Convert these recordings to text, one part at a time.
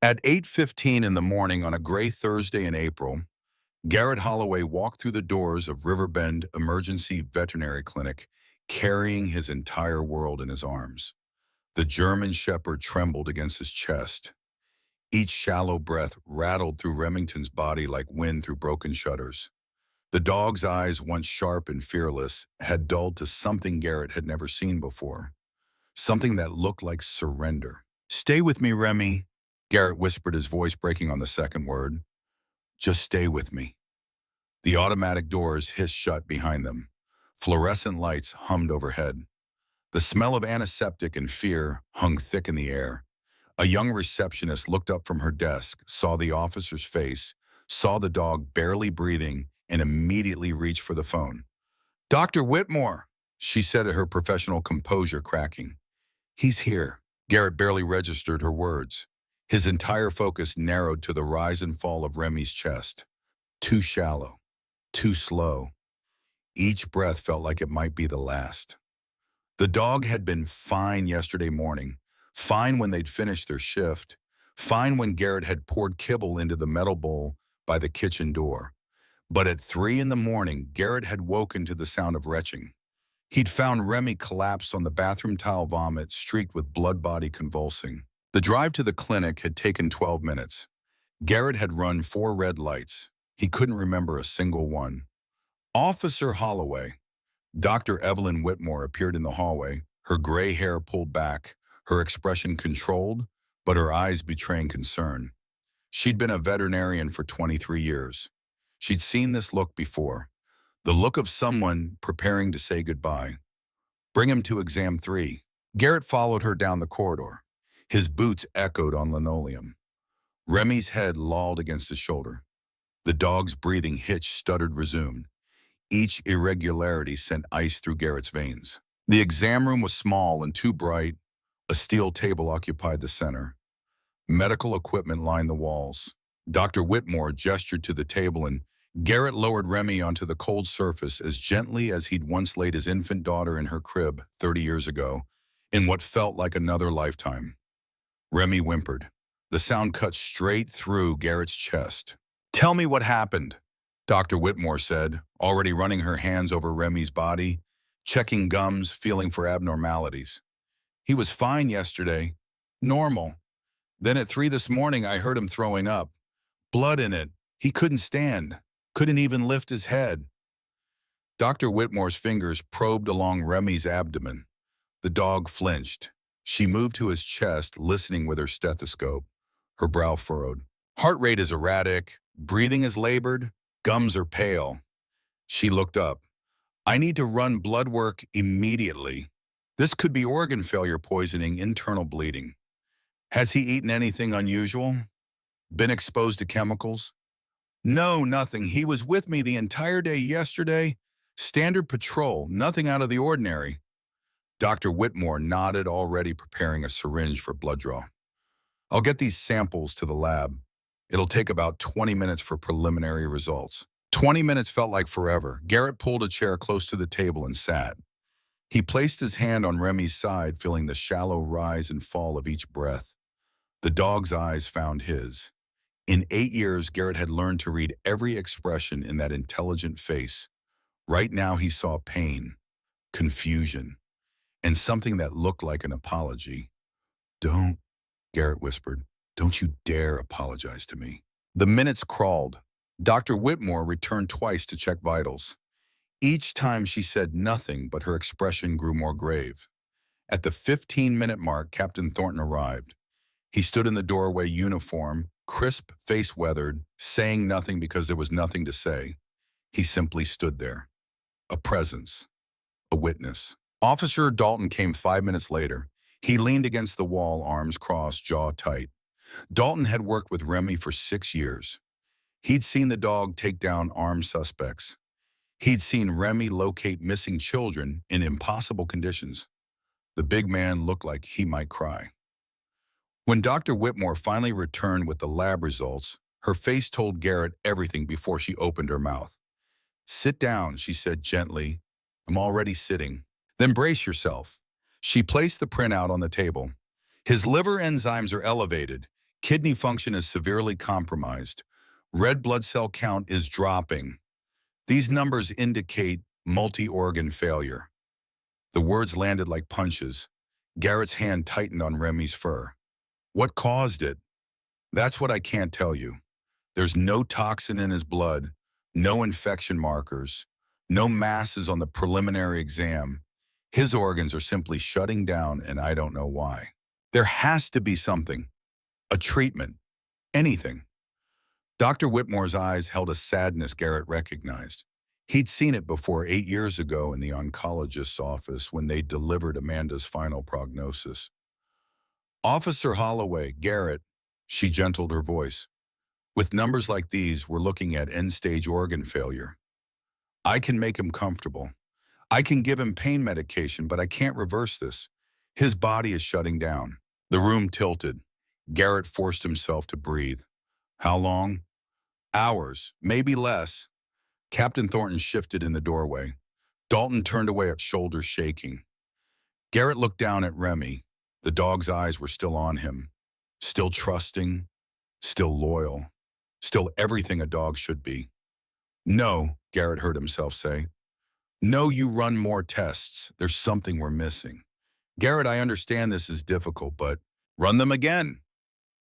At 8:15 in the morning on a gray Thursday in April, Garrett Holloway walked through the doors of Riverbend Emergency Veterinary Clinic, carrying his entire world in his arms. The German Shepherd trembled against his chest. Each shallow breath rattled through Remington's body like wind through broken shutters. The dog's eyes, once sharp and fearless, had dulled to something Garrett had never seen before. Something that looked like surrender. "Stay with me, Remy," Garrett whispered, his voice breaking on the second word. "Just stay with me." The automatic doors hissed shut behind them. Fluorescent lights hummed overhead. The smell of antiseptic and fear hung thick in the air. A young receptionist looked up from her desk, saw the officer's face, saw the dog barely breathing, and immediately reached for the phone. "Dr. Whitmore," she said, her professional composure cracking. "He's here." Garrett barely registered her words. His entire focus narrowed to the rise and fall of Remy's chest. Too shallow, too slow. Each breath felt like it might be the last. The dog had been fine yesterday morning, fine when they'd finished their shift, fine when Garrett had poured kibble into the metal bowl by the kitchen door. But at 3 in the morning, Garrett had woken to the sound of retching. He'd found Remy collapsed on the bathroom tile, vomit streaked with blood, body convulsing. The drive to the clinic had taken 12 minutes. Garrett had run 4 red lights. He couldn't remember a single one. "Officer Holloway." Dr. Evelyn Whitmore appeared in the hallway, her gray hair pulled back, her expression controlled, but her eyes betraying concern. She'd been a veterinarian for 23 years. She'd seen this look before, the look of someone preparing to say goodbye. "Bring him to exam 3. Garrett followed her down the corridor. His boots echoed on linoleum. Remy's head lolled against his shoulder. The dog's breathing hitch stuttered, resumed. Each irregularity sent ice through Garrett's veins. The exam room was small and too bright. A steel table occupied the center. Medical equipment lined the walls. Dr. Whitmore gestured to the table, and Garrett lowered Remy onto the cold surface as gently as he'd once laid his infant daughter in her crib 30 years ago, in what felt like another lifetime. Remy whimpered. The sound cut straight through Garrett's chest. "Tell me what happened," Dr. Whitmore said, already running her hands over Remy's body, checking gums, feeling for abnormalities. "He was fine yesterday. Normal. Then at 3 this morning, I heard him throwing up. Blood in it. He couldn't stand. Couldn't even lift his head." Dr. Whitmore's fingers probed along Remy's abdomen. The dog flinched. She moved to his chest, listening with her stethoscope. Her brow furrowed. "Heart rate is erratic. Breathing is labored. Gums are pale." She looked up. "I need to run blood work immediately. This could be organ failure, poisoning, internal bleeding." "Has he eaten anything unusual? Been exposed to chemicals?" "No, nothing. He was with me the entire day yesterday. Standard patrol, nothing out of the ordinary." Dr. Whitmore nodded, already preparing a syringe for blood draw. "I'll get these samples to the lab. It'll take about 20 minutes for preliminary results." 20 minutes felt like forever. Garrett pulled a chair close to the table and sat. He placed his hand on Remy's side, feeling the shallow rise and fall of each breath. The dog's eyes found his. In 8 years, Garrett had learned to read every expression in that intelligent face. Right now he saw pain, confusion, and something that looked like an apology. "Don't," Garrett whispered, "don't you dare apologize to me." The minutes crawled. Dr. Whitmore returned twice to check vitals. Each time she said nothing, but her expression grew more grave. At the 15-minute mark, Captain Thornton arrived. He stood in the doorway, uniform, crisp, face weathered, saying nothing because there was nothing to say. He simply stood there. A presence. A witness. Officer Dalton came 5 minutes later. He leaned against the wall, arms crossed, jaw tight. Dalton had worked with Remy for 6 years. He'd seen the dog take down armed suspects. He'd seen Remy locate missing children in impossible conditions. The big man looked like he might cry. When Dr. Whitmore finally returned with the lab results, her face told Garrett everything before she opened her mouth. "Sit down," she said gently. "I'm already sitting." "Then brace yourself." She placed the printout on the table. "His liver enzymes are elevated. Kidney function is severely compromised. Red blood cell count is dropping. These numbers indicate multi-organ failure. The words landed like punches. Garrett's hand tightened on Remy's fur. What caused it? That's what I can't tell you. There's no toxin in his blood, no infection markers, no masses on the preliminary exam. His organs are simply shutting down, and I don't know why. There has to be something, a treatment, anything. Dr. Whitmore's eyes held a sadness Garrett recognized. He'd seen it before 8 years ago in the oncologist's office when they delivered Amanda's final prognosis. Officer Holloway, Garrett, she gentled her voice. With numbers like these, we're looking at end-stage organ failure. I can make him comfortable. I can give him pain medication, but I can't reverse this. His body is shutting down. The room tilted. Garrett forced himself to breathe. How long? Hours, maybe less. Captain Thornton shifted in the doorway. Dalton turned away, at shoulders shaking. Garrett looked down at Remy. The dog's eyes were still on him. Still trusting, still loyal, still everything a dog should be. No, Garrett heard himself say. No, you run more tests. There's something we're missing. Garrett, I understand this is difficult, but run them again.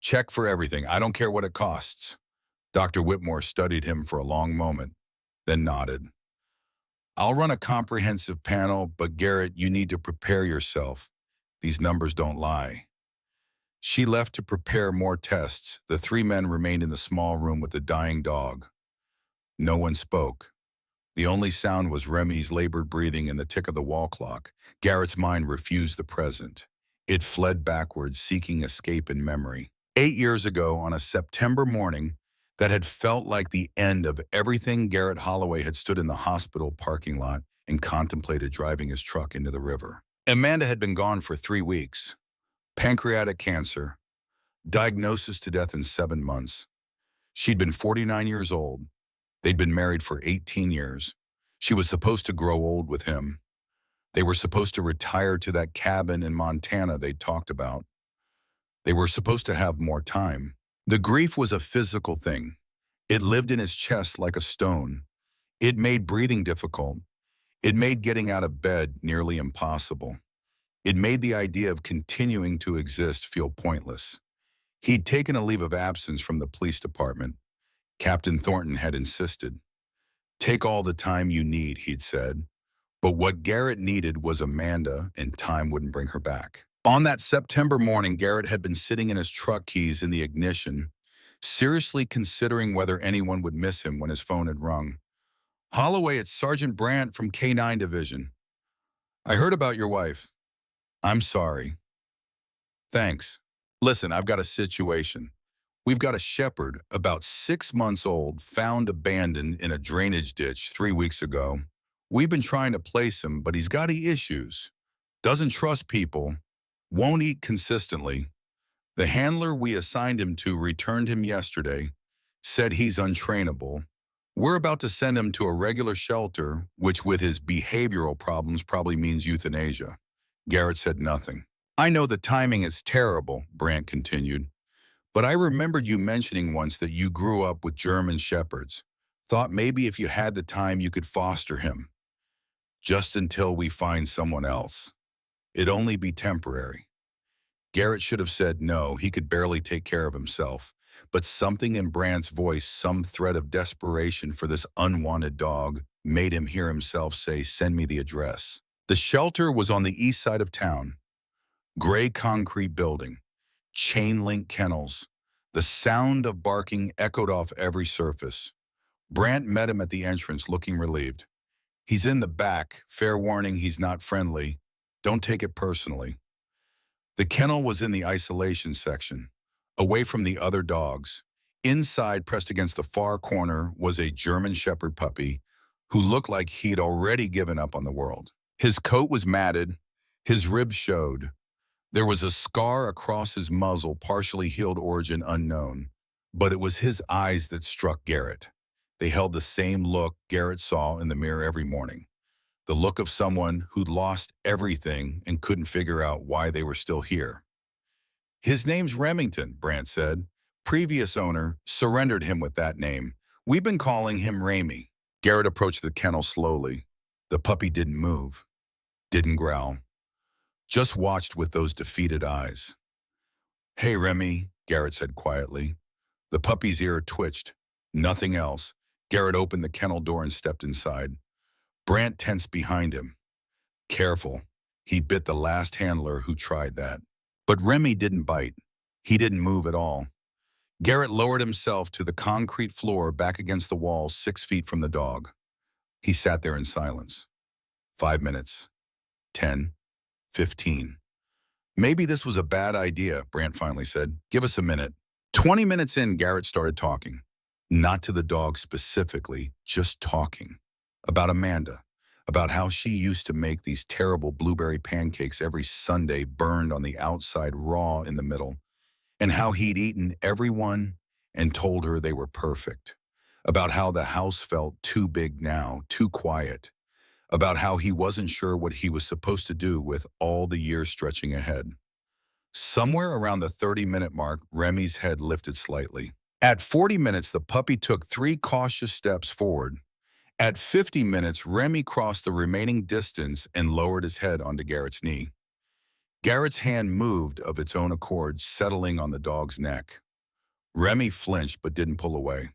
Check for everything. I don't care what it costs. Dr. Whitmore studied him for a long moment, then nodded. I'll run a comprehensive panel, but Garrett, you need to prepare yourself. These numbers don't lie. She left to prepare more tests. The three men remained in the small room with the dying dog. No one spoke. The only sound was Remy's labored breathing and the tick of the wall clock. Garrett's mind refused the present. It fled backwards, seeking escape in memory. 8 years ago, on a September morning, that had felt like the end of everything, Garrett Holloway had stood in the hospital parking lot and contemplated driving his truck into the river. Amanda had been gone for 3 weeks. Pancreatic cancer. Diagnosis to death in 7 months. She'd been 49 years old. They'd been married for 18 years. She was supposed to grow old with him. They were supposed to retire to that cabin in Montana they'd talked about. They were supposed to have more time. The grief was a physical thing. It lived in his chest like a stone. It made breathing difficult. It made getting out of bed nearly impossible. It made the idea of continuing to exist feel pointless. He'd taken a leave of absence from the police department. Captain Thornton had insisted. Take all the time you need, he'd said. But what Garrett needed was Amanda, and time wouldn't bring her back. On that September morning, Garrett had been sitting in his truck, keys in the ignition, seriously considering whether anyone would miss him when his phone had rung. Holloway, it's Sergeant Brandt from K-9 Division. I heard about your wife. I'm sorry. Thanks. Listen, I've got a situation. We've got a shepherd, about 6 months old, found abandoned in a drainage ditch 3 weeks ago. We've been trying to place him, but he's got issues. Doesn't trust people. Won't eat consistently. The handler we assigned him to returned him yesterday, said he's untrainable. We're about to send him to a regular shelter, which with his behavioral problems probably means euthanasia. Garrett said nothing. I know the timing is terrible, Brandt continued. But I remembered you mentioning once that you grew up with German shepherds. Thought maybe if you had the time you could foster him. Just until we find someone else. It'd only be temporary. Garrett should have said no, he could barely take care of himself. But something in Brandt's voice, some thread of desperation for this unwanted dog, made him hear himself say, send me the address. The shelter was on the east side of town. Gray concrete building. Chain-link kennels. The sound of barking echoed off every surface. Brandt met him at the entrance, looking relieved. He's in the back. Fair warning, he's not friendly. Don't take it personally. The kennel was in the isolation section, away from the other dogs. Inside, pressed against the far corner, was a German Shepherd puppy who looked like he'd already given up on the world. His coat was matted. His ribs showed. There was a scar across his muzzle, partially healed, origin unknown. But it was his eyes that struck Garrett. They held the same look Garrett saw in the mirror every morning. The look of someone who'd lost everything and couldn't figure out why they were still here. His name's Remington, Brant said. Previous owner surrendered him with that name. We've been calling him Ramey. Garrett approached the kennel slowly. The puppy didn't move, didn't growl, just watched with those defeated eyes. Hey, Remy, Garrett said quietly. The puppy's ear twitched. Nothing else. Garrett opened the kennel door and stepped inside. Brant tensed behind him. Careful. He bit the last handler who tried that. But Remy didn't bite. He didn't move at all. Garrett lowered himself to the concrete floor back against the wall 6 feet from the dog. He sat there in silence. 5 minutes. 10. 15. Maybe this was a bad idea, Brant finally said. Give us a minute. 20 minutes in, Garrett started talking. Not to the dog specifically, just talking. About Amanda. About how she used to make these terrible blueberry pancakes every Sunday, burned on the outside, raw in the middle. And how he'd eaten every one and told her they were perfect. About how the house felt too big now, too quiet. About how he wasn't sure what he was supposed to do with all the years stretching ahead. Somewhere around the 30-minute mark, Remy's head lifted slightly. At 40 minutes, the puppy took 3 cautious steps forward. At 50 minutes, Remy crossed the remaining distance and lowered his head onto Garrett's knee. Garrett's hand moved of its own accord, settling on the dog's neck. Remy flinched but didn't pull away.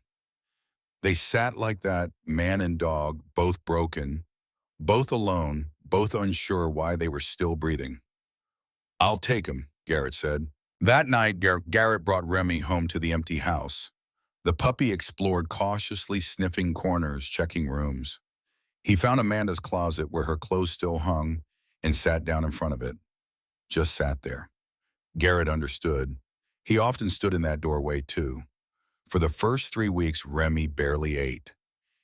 They sat like that, man and dog, both broken, both alone, both unsure why they were still breathing. I'll take him, Garrett said. That night, Garrett brought Remy home to the empty house. The puppy explored cautiously, sniffing corners, checking rooms. He found Amanda's closet where her clothes still hung and sat down in front of it. Just sat there. Garrett understood. He often stood in that doorway too. For the first 3 weeks, Remy barely ate.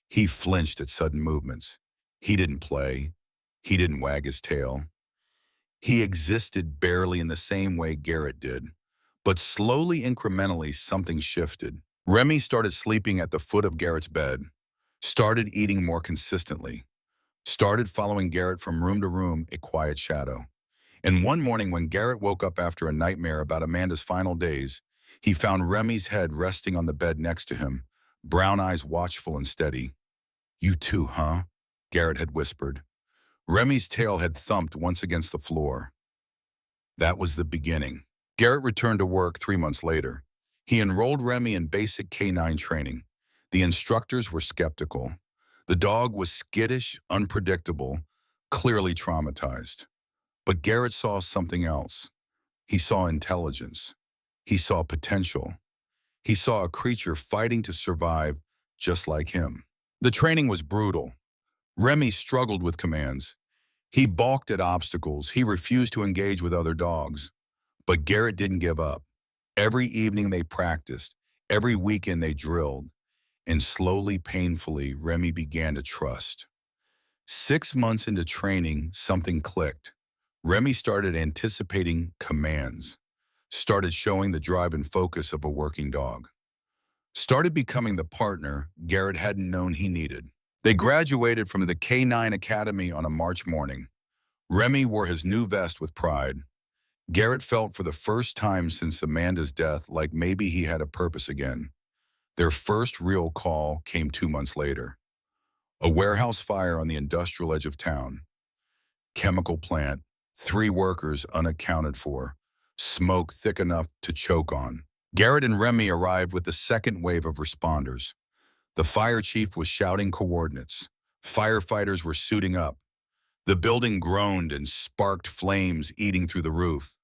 He flinched at sudden movements. He didn't play. He didn't wag his tail. He existed barely in the same way Garrett did. But slowly, incrementally, something shifted. Remy started sleeping at the foot of Garrett's bed, started eating more consistently, started following Garrett from room to room, a quiet shadow. And one morning when Garrett woke up after a nightmare about Amanda's final days, he found Remy's head resting on the bed next to him, brown eyes watchful and steady. You too, huh? Garrett had whispered. Remy's tail had thumped once against the floor. That was the beginning. Garrett returned to work 3 months later. He enrolled Remy in basic canine training. The instructors were skeptical. The dog was skittish, unpredictable, clearly traumatized. But Garrett saw something else. He saw intelligence. He saw potential. He saw a creature fighting to survive just like him. The training was brutal. Remy struggled with commands. He balked at obstacles. He refused to engage with other dogs. But Garrett didn't give up. Every evening they practiced. Every weekend they drilled. And slowly, painfully, Remy began to trust. 6 months into training, something clicked. Remy started anticipating commands, started showing the drive and focus of a working dog, started becoming the partner Garrett hadn't known he needed. They graduated from the K9 Academy on a March morning. Remy wore his new vest with pride. Garrett felt for the first time since Amanda's death like maybe he had a purpose again. Their first real call came 2 months later. A warehouse fire on the industrial edge of town. Chemical plant, 3 workers unaccounted for, smoke thick enough to choke on. Garrett and Remy arrived with the second wave of responders. The fire chief was shouting coordinates. Firefighters were suiting up. The building groaned and sparked flames eating through the roof.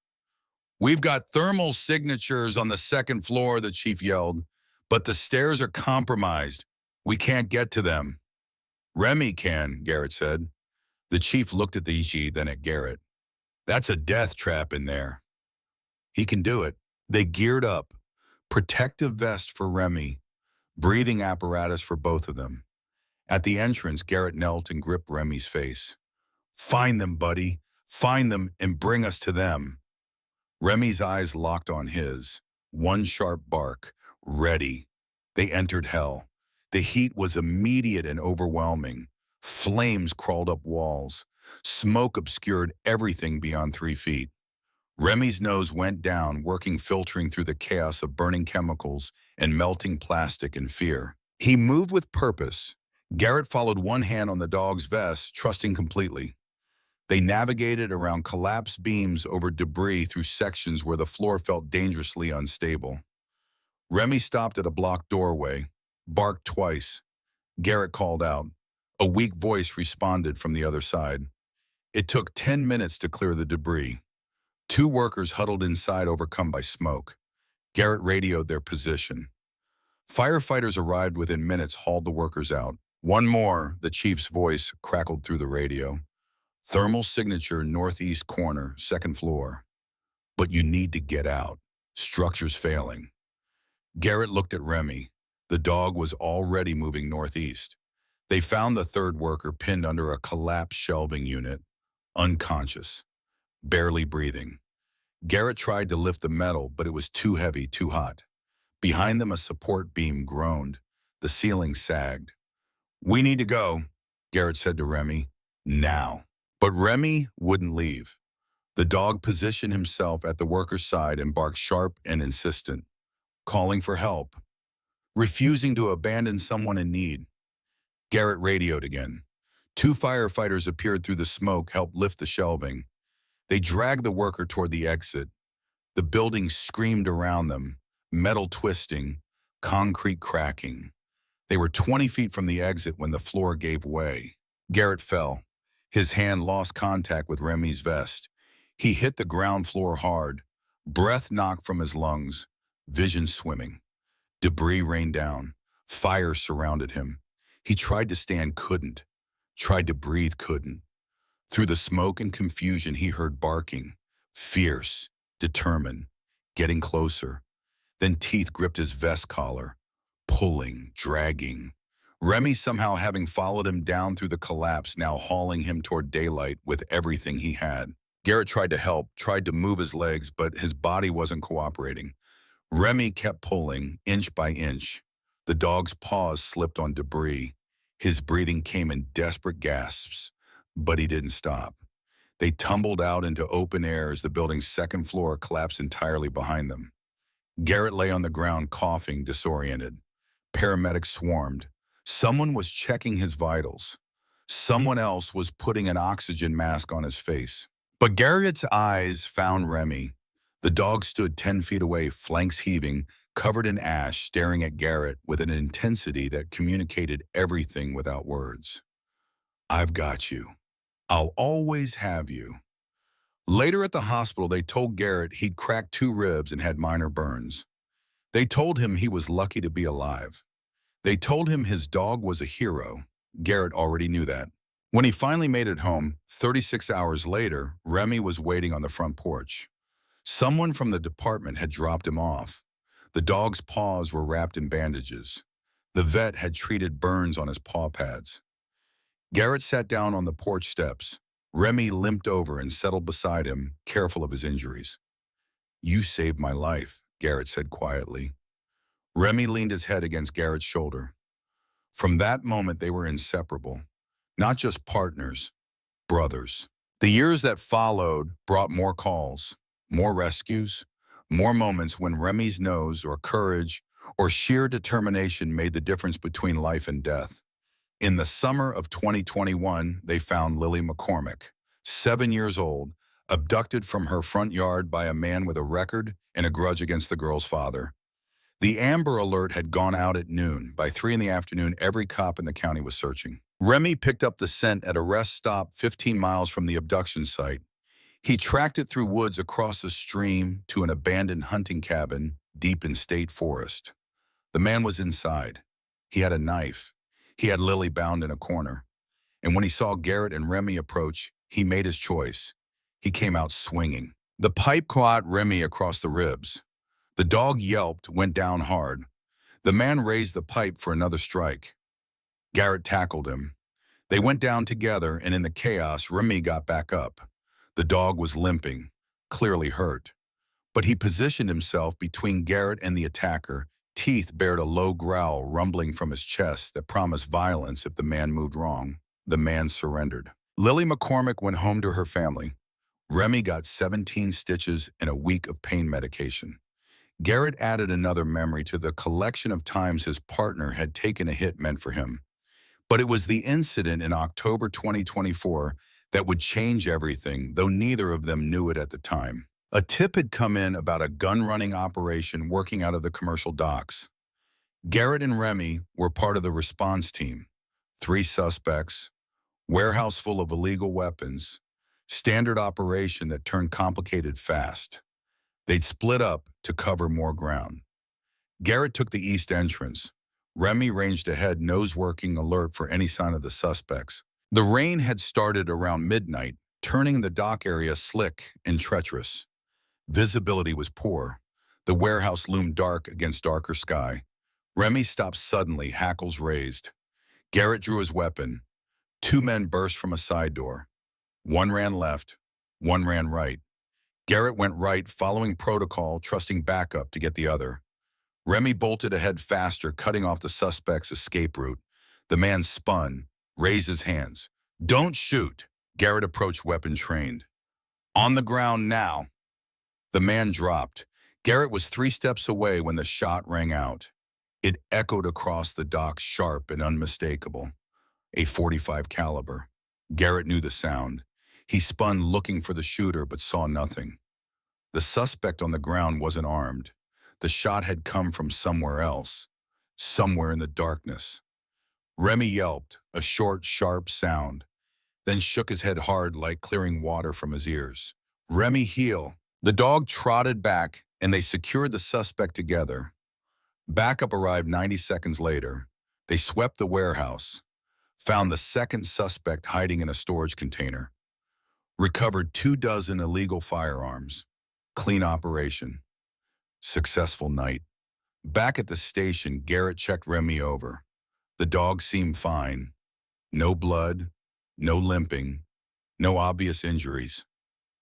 We've got thermal signatures on the 2nd floor, the chief yelled, but the stairs are compromised. We can't get to them. Remy can, Garrett said. The chief looked at the EG, then at Garrett. That's a death trap in there. He can do it. They geared up. Protective vest for Remy, breathing apparatus for both of them. At the entrance, Garrett knelt and gripped Remy's face. Find them, buddy. Find them and bring us to them. Remy's eyes locked on his. One sharp bark. Ready. They entered hell. The heat was immediate and overwhelming. Flames crawled up walls. Smoke obscured everything beyond 3 feet. Remy's nose went down, working filtering through the chaos of burning chemicals and melting plastic in fear. He moved with purpose. Garrett followed one hand on the dog's vest, trusting completely. They navigated around collapsed beams over debris through sections where the floor felt dangerously unstable. Remy stopped at a blocked doorway, barked twice. Garrett called out. A weak voice responded from the other side. It took 10 minutes to clear the debris. Two workers huddled inside, overcome by smoke. Garrett radioed their position. Firefighters arrived within minutes, hauled the workers out. One more, the chief's voice crackled through the radio. Thermal signature, northeast corner, second floor. But you need to get out. Structure's failing. Garrett looked at Remy. The dog was already moving northeast. They found the third worker pinned under a collapsed shelving unit, unconscious, barely breathing. Garrett tried to lift the metal, but it was too heavy, too hot. Behind them, a support beam groaned. The ceiling sagged. We need to go, Garrett said to Remy. Now. But Remy wouldn't leave. The dog positioned himself at the worker's side and barked sharp and insistent, calling for help, refusing to abandon someone in need. Garrett radioed again. Two firefighters appeared through the smoke, helped lift the shelving. They dragged the worker toward the exit. The building screamed around them, metal twisting, concrete cracking. They were 20 feet from the exit when the floor gave way. Garrett fell. His hand lost contact with Remy's vest. He hit the ground floor hard, breath knocked from his lungs, vision swimming. Debris rained down. Fire surrounded him. He tried to stand, couldn't. Tried to breathe, couldn't. Through the smoke and confusion, he heard barking, fierce, determined, getting closer. Then teeth gripped his vest collar, pulling, dragging. Remy somehow having followed him down through the collapse, now hauling him toward daylight with everything he had. Garrett tried to help, tried to move his legs, but his body wasn't cooperating. Remy kept pulling, inch by inch. The dog's paws slipped on debris. His breathing came in desperate gasps, but he didn't stop. They tumbled out into open air as the building's second floor collapsed entirely behind them. Garrett lay on the ground, coughing, disoriented. Paramedics swarmed. Someone was checking his vitals. Someone else was putting an oxygen mask on his face. But Garrett's eyes found Remy. The dog stood 10 feet away, flanks heaving, covered in ash, staring at Garrett with an intensity that communicated everything without words. I've got you. I'll always have you. Later at the hospital, they told Garrett he'd cracked 2 ribs and had minor burns. They told him he was lucky to be alive. They told him his dog was a hero. Garrett already knew that. When he finally made it home, 36 hours later, Remy was waiting on the front porch. Someone from the department had dropped him off. The dog's paws were wrapped in bandages. The vet had treated burns on his paw pads. Garrett sat down on the porch steps. Remy limped over and settled beside him, careful of his injuries. You saved my life, Garrett said quietly. Remy leaned his head against Garrett's shoulder. From that moment, they were inseparable. Not just partners, brothers. The years that followed brought more calls, more rescues, more moments when Remy's nose or courage or sheer determination made the difference between life and death. In the summer of 2021, they found Lily McCormick, 7 years old, abducted from her front yard by a man with a record and a grudge against the girl's father. The Amber Alert had gone out at noon. By 3 in the afternoon, every cop in the county was searching. Remy picked up the scent at a rest stop 15 miles from the abduction site. He tracked it through woods across a stream to an abandoned hunting cabin deep in state forest. The man was inside. He had a knife. He had Lily bound in a corner. And when he saw Garrett and Remy approach, he made his choice. He came out swinging. The pipe caught Remy across the ribs. The dog yelped, went down hard. The man raised the pipe for another strike. Garrett tackled him. They went down together, and in the chaos, Remy got back up. The dog was limping, clearly hurt. But he positioned himself between Garrett and the attacker. Teeth bared a low growl rumbling from his chest that promised violence if the man moved wrong. The man surrendered. Lily McCormick went home to her family. Remy got 17 stitches and a week of pain medication. Garrett added another memory to the collection of times his partner had taken a hit meant for him. But it was the incident in October 2024 that would change everything, though neither of them knew it at the time. A tip had come in about a gun-running operation working out of the commercial docks. Garrett and Remy were part of the response team. 3 suspects, warehouse full of illegal weapons, standard operation that turned complicated fast. They'd split up to cover more ground. Garrett took the east entrance. Remy ranged ahead, nose working alert for any sign of the suspects. The rain had started around midnight, turning the dock area slick and treacherous. Visibility was poor. The warehouse loomed dark against darker sky. Remy stopped suddenly, hackles raised. Garrett drew his weapon. 2 men burst from a side door. One ran left, one ran right. Garrett went right, following protocol, trusting backup to get the other. Remy bolted ahead faster, cutting off the suspect's escape route. The man spun, raised his hands. "Don't shoot!" Garrett approached weapon trained. "On the ground now." The man dropped. Garrett was 3 steps away when the shot rang out. It echoed across the dock, sharp and unmistakable. A .45 caliber. Garrett knew the sound. He spun, looking for the shooter, but saw nothing. The suspect on the ground wasn't armed. The shot had come from somewhere else, somewhere in the darkness. Remy yelped, a short, sharp sound, then shook his head hard like clearing water from his ears. "Remy, heel." The dog trotted back, and they secured the suspect together. Backup arrived 90 seconds later. They swept the warehouse, found the second suspect hiding in a storage container, recovered 24 illegal firearms. Clean operation. Successful night. Back at the station, Garrett checked Remy over. The dog seemed fine. No blood, no limping, no obvious injuries.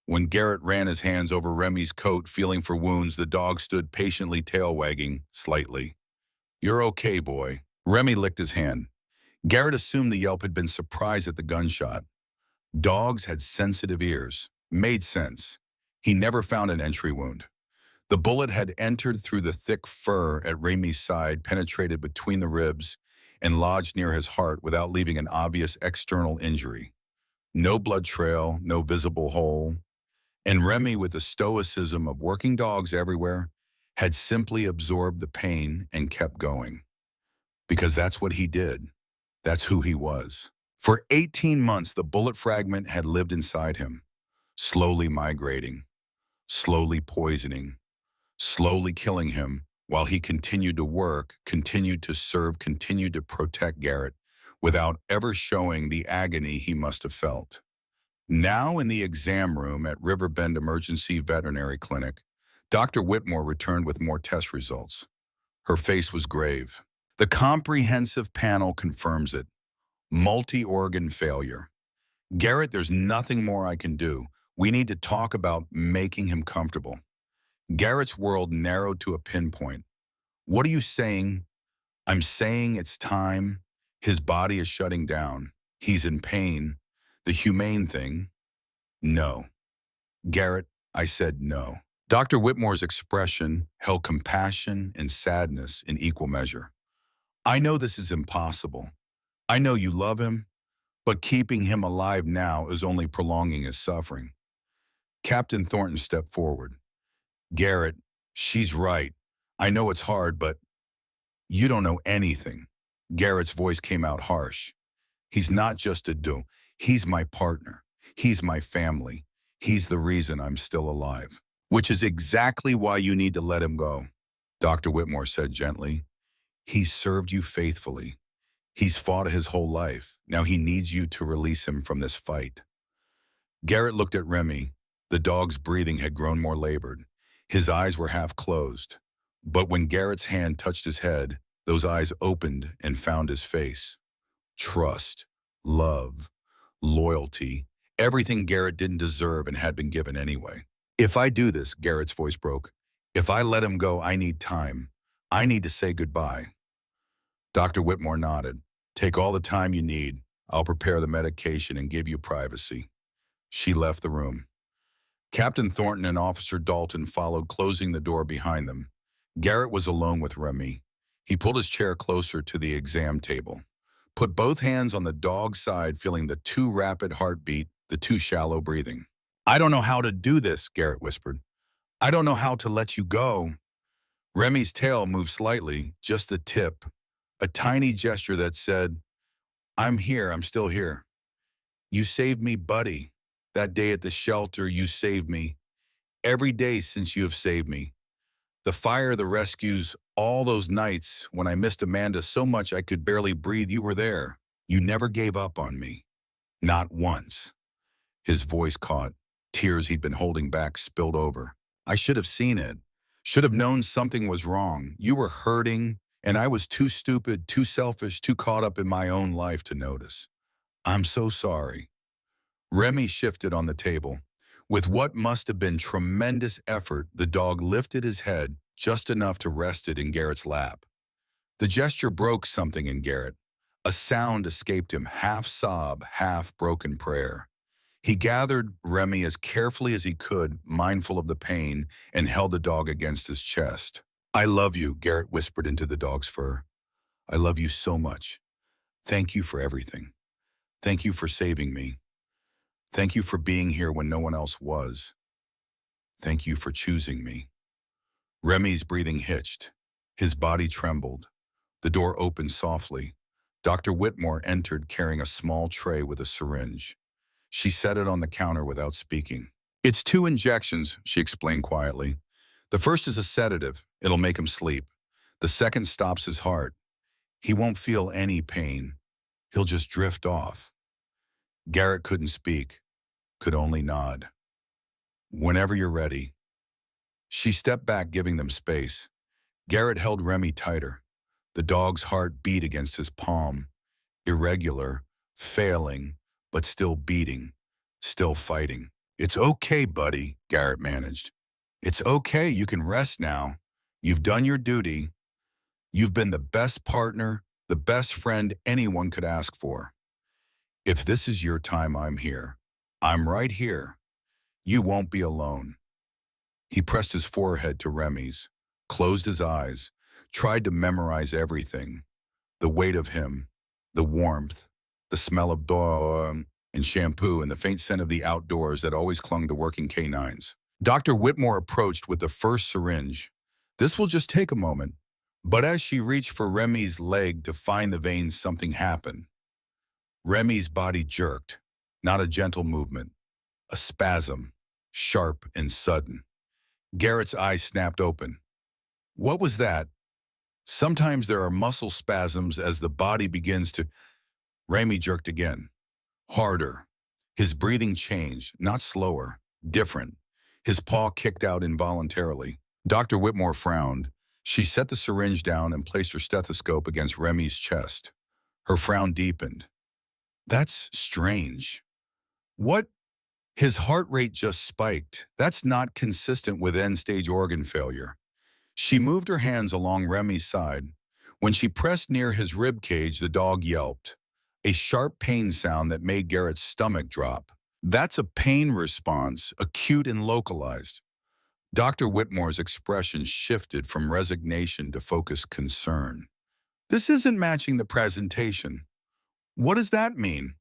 When Garrett ran his hands over Remy's coat, feeling for wounds, the dog stood patiently, tail wagging slightly. "You're okay, boy." Remy licked his hand. Garrett assumed the yelp had been surprised at the gunshot. Dogs had sensitive ears. Made sense. He never found an entry wound. The bullet had entered through the thick fur at Remy's side, penetrated between the ribs, and lodged near his heart without leaving an obvious external injury. No blood trail, no visible hole. And Remy, with the stoicism of working dogs everywhere, had simply absorbed the pain and kept going. Because that's what he did. That's who he was. For 18 months, the bullet fragment had lived inside him, slowly migrating, slowly poisoning, slowly killing him, while he continued to work, continued to serve, continued to protect Garrett, without ever showing the agony he must have felt. Now in the exam room at Riverbend Emergency Veterinary Clinic, Dr. Whitmore returned with more test results. Her face was grave. "The comprehensive panel confirms it. Multi-organ failure. Garrett, there's nothing more I can do. We need to talk about making him comfortable." Garrett's world narrowed to a pinpoint. "What are you saying?" "I'm saying it's time. His body is shutting down. He's in pain. The humane thing." "No." "Garrett," I said no. Dr. Whitmore's expression held compassion and sadness in equal measure. "I know this is impossible. I know you love him, but keeping him alive now is only prolonging his suffering." Captain Thornton stepped forward. "Garrett, she's right. I know it's hard, but you don't know anything." Garrett's voice came out harsh. "He's not just a do. He's my partner. He's my family. He's the reason I'm still alive. Which is exactly why you need to let him go," Dr. Whitmore said gently. "He's served you faithfully. He's fought his whole life. Now he needs you to release him from this fight." Garrett looked at Remy. The dog's breathing had grown more labored. His eyes were half closed. But when Garrett's hand touched his head, those eyes opened and found his face. Trust, love, loyalty, everything Garrett didn't deserve and had been given anyway. "If I do this," Garrett's voice broke, "if I let him go, I need time. I need to say goodbye." Dr. Whitmore nodded. "Take all the time you need. I'll prepare the medication and give you privacy." She left the room. Captain Thornton and Officer Dalton followed, closing the door behind them. Garrett was alone with Remy. He pulled his chair closer to the exam table, put both hands on the dog's side, feeling the too rapid heartbeat, the too shallow breathing. "I don't know how to do this," Garrett whispered. "I don't know how to let you go." Remy's tail moved slightly, just the tip, a tiny gesture that said, "I'm here, I'm still here. You saved me, buddy. That day at the shelter, you saved me. Every day since you have saved me. The fire, the rescues, all those nights when I missed Amanda so much I could barely breathe, you were there. You never gave up on me. Not once." His voice caught. Tears he'd been holding back spilled over. "I should have seen it. Should have known something was wrong. You were hurting, and I was too stupid, too selfish, too caught up in my own life to notice. I'm so sorry." Remy shifted on the table. With what must have been tremendous effort, the dog lifted his head just enough to rest it in Garrett's lap. The gesture broke something in Garrett. A sound escaped him, half sob, half broken prayer. He gathered Remy as carefully as he could, mindful of the pain, and held the dog against his chest. "I love you," Garrett whispered into the dog's fur. "I love you so much. Thank you for everything. Thank you for saving me. Thank you for being here when no one else was. Thank you for choosing me." Remy's breathing hitched. His body trembled. The door opened softly. Dr. Whitmore entered carrying a small tray with a syringe. She set it on the counter without speaking. "It's 2 injections," she explained quietly. "The first is a sedative. It'll make him sleep. The second stops his heart. He won't feel any pain. He'll just drift off." Garrett couldn't speak, could only nod. "Whenever you're ready." She stepped back, giving them space. Garrett held Remy tighter. The dog's heart beat against his palm, irregular, failing, but still beating, still fighting. "It's okay, buddy," Garrett managed. "It's okay, you can rest now. You've done your duty. You've been the best partner, the best friend anyone could ask for. If this is your time, I'm here. I'm right here. You won't be alone." He pressed his forehead to Remy's, closed his eyes, tried to memorize everything. The weight of him, the warmth, the smell of dog and shampoo, and the faint scent of the outdoors that always clung to working canines. Dr. Whitmore approached with the first syringe. "This will just take a moment." But as she reached for Remy's leg to find the veins, something happened. Remy's body jerked, not a gentle movement, a spasm, sharp and sudden. Garrett's eyes snapped open. What was that? Sometimes there are muscle spasms as the body begins to... Remy jerked again. Harder. His breathing changed, not slower, different. His paw kicked out involuntarily. Dr. Whitmore frowned. She set the syringe down and placed her stethoscope against Remy's chest. Her frown deepened. "That's strange." "What?" "His heart rate just spiked. That's not consistent with end-stage organ failure." She moved her hands along Remy's side. When she pressed near his rib cage, the dog yelped, a sharp pain sound that made Garrett's stomach drop. "That's a pain response, acute and localized." Dr. Whitmore's expression shifted from resignation to focused concern. "This isn't matching the presentation. What does that mean?"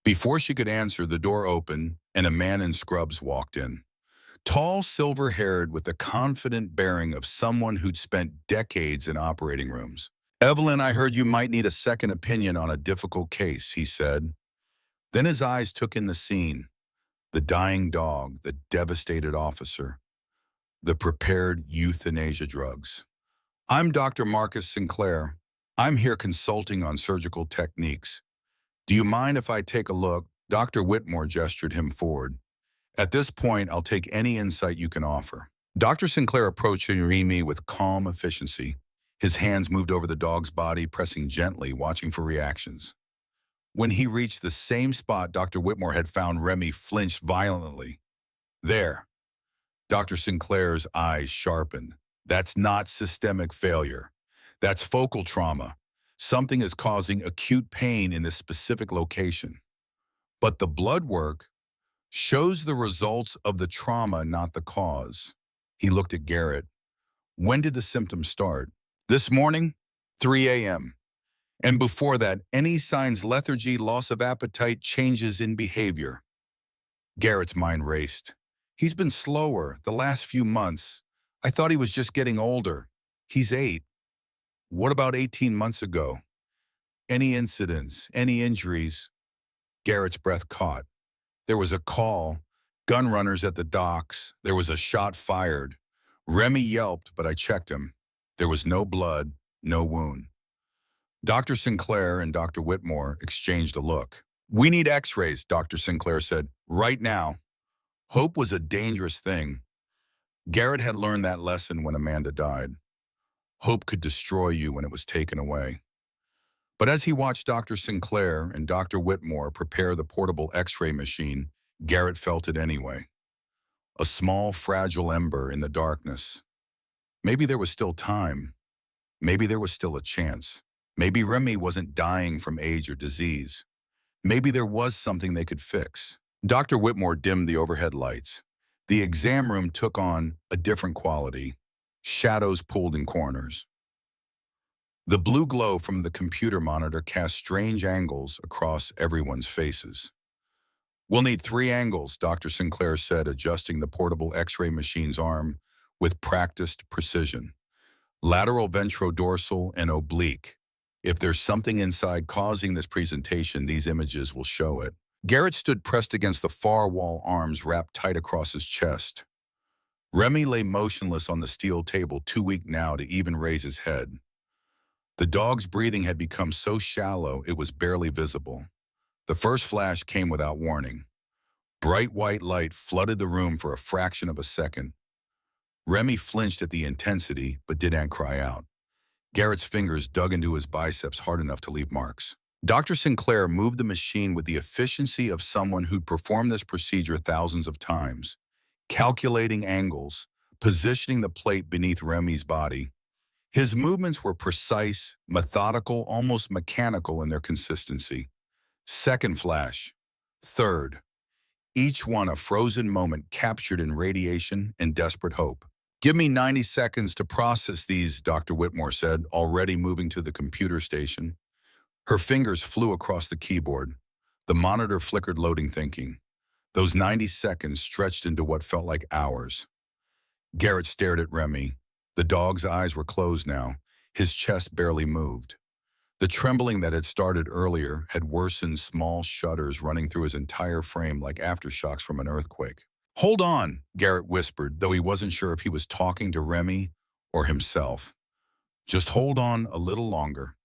Before she could answer, the door opened and a man in scrubs walked in. Tall, silver-haired, with the confident bearing of someone who'd spent decades in operating rooms. "Evelyn, I heard you might need a second opinion on a difficult case," he said. Then his eyes took in the scene. The dying dog, the devastated officer, the prepared euthanasia drugs. "I'm Dr. Marcus Sinclair. I'm here consulting on surgical techniques. Do you mind if I take a look?" Dr. Whitmore gestured him forward. "At this point, I'll take any insight you can offer." Dr. Sinclair approached Remy with calm efficiency. His hands moved over the dog's body, pressing gently, watching for reactions. When he reached the same spot Dr. Whitmore had found, Remy flinched violently. "There." Dr. Sinclair's eyes sharpened. "That's not systemic failure. That's focal trauma. Something is causing acute pain in this specific location." "But the blood work..." Shows the results of the trauma, not the cause. He looked at Garrett. When did the symptoms start? This morning, 3 a.m. And before that, any signs lethargy, loss of appetite, changes in behavior. Garrett's mind raced. He's been slower the last few months. I thought he was just getting older. He's 8. What about 18 months ago? Any incidents, any injuries? Garrett's breath caught. There was a call, gun runners at the docks. There was a shot fired. Remy yelped, but I checked him. There was no blood, no wound. Dr. Sinclair and Dr. Whitmore exchanged a look. We need x-rays, Dr. Sinclair said, right now. Hope was a dangerous thing. Garrett had learned that lesson when Amanda died. Hope could destroy you when it was taken away. But as he watched Dr. Sinclair and Dr. Whitmore prepare the portable x-ray machine, Garrett felt it anyway. A small, fragile ember in the darkness. Maybe there was still time. Maybe there was still a chance. Maybe Remy wasn't dying from age or disease. Maybe there was something they could fix. Dr. Whitmore dimmed the overhead lights. The exam room took on a different quality. Shadows pulled in corners. The blue glow from the computer monitor cast strange angles across everyone's faces. We'll need 3 angles, Dr. Sinclair said, adjusting the portable x-ray machine's arm with practiced precision. Lateral, ventrodorsal, and oblique. If there's something inside causing this presentation, these images will show it. Garrett stood pressed against the far wall, arms wrapped tight across his chest. Remy lay motionless on the steel table, too weak now to even raise his head. The dog's breathing had become so shallow it was barely visible. The first flash came without warning. Bright white light flooded the room for a fraction of a second. Remy flinched at the intensity, but didn't cry out. Garrett's fingers dug into his biceps hard enough to leave marks. Dr. Sinclair moved the machine with the efficiency of someone who'd performed this procedure thousands of times, calculating angles, positioning the plate beneath Remy's body. His movements were precise, methodical, almost mechanical in their consistency. Second flash. Third. Each one a frozen moment captured in radiation and desperate hope. Give me 90 seconds to process these, Dr. Whitmore said, already moving to the computer station. Her fingers flew across the keyboard. The monitor flickered, loading, thinking. Those 90 seconds stretched into what felt like hours. Garrett stared at Remy. The dog's eyes were closed now. His chest barely moved. The trembling that had started earlier had worsened, small shudders running through his entire frame like aftershocks from an earthquake. Hold on, Garrett whispered, though he wasn't sure if he was talking to Remy or himself. Just hold on a little longer.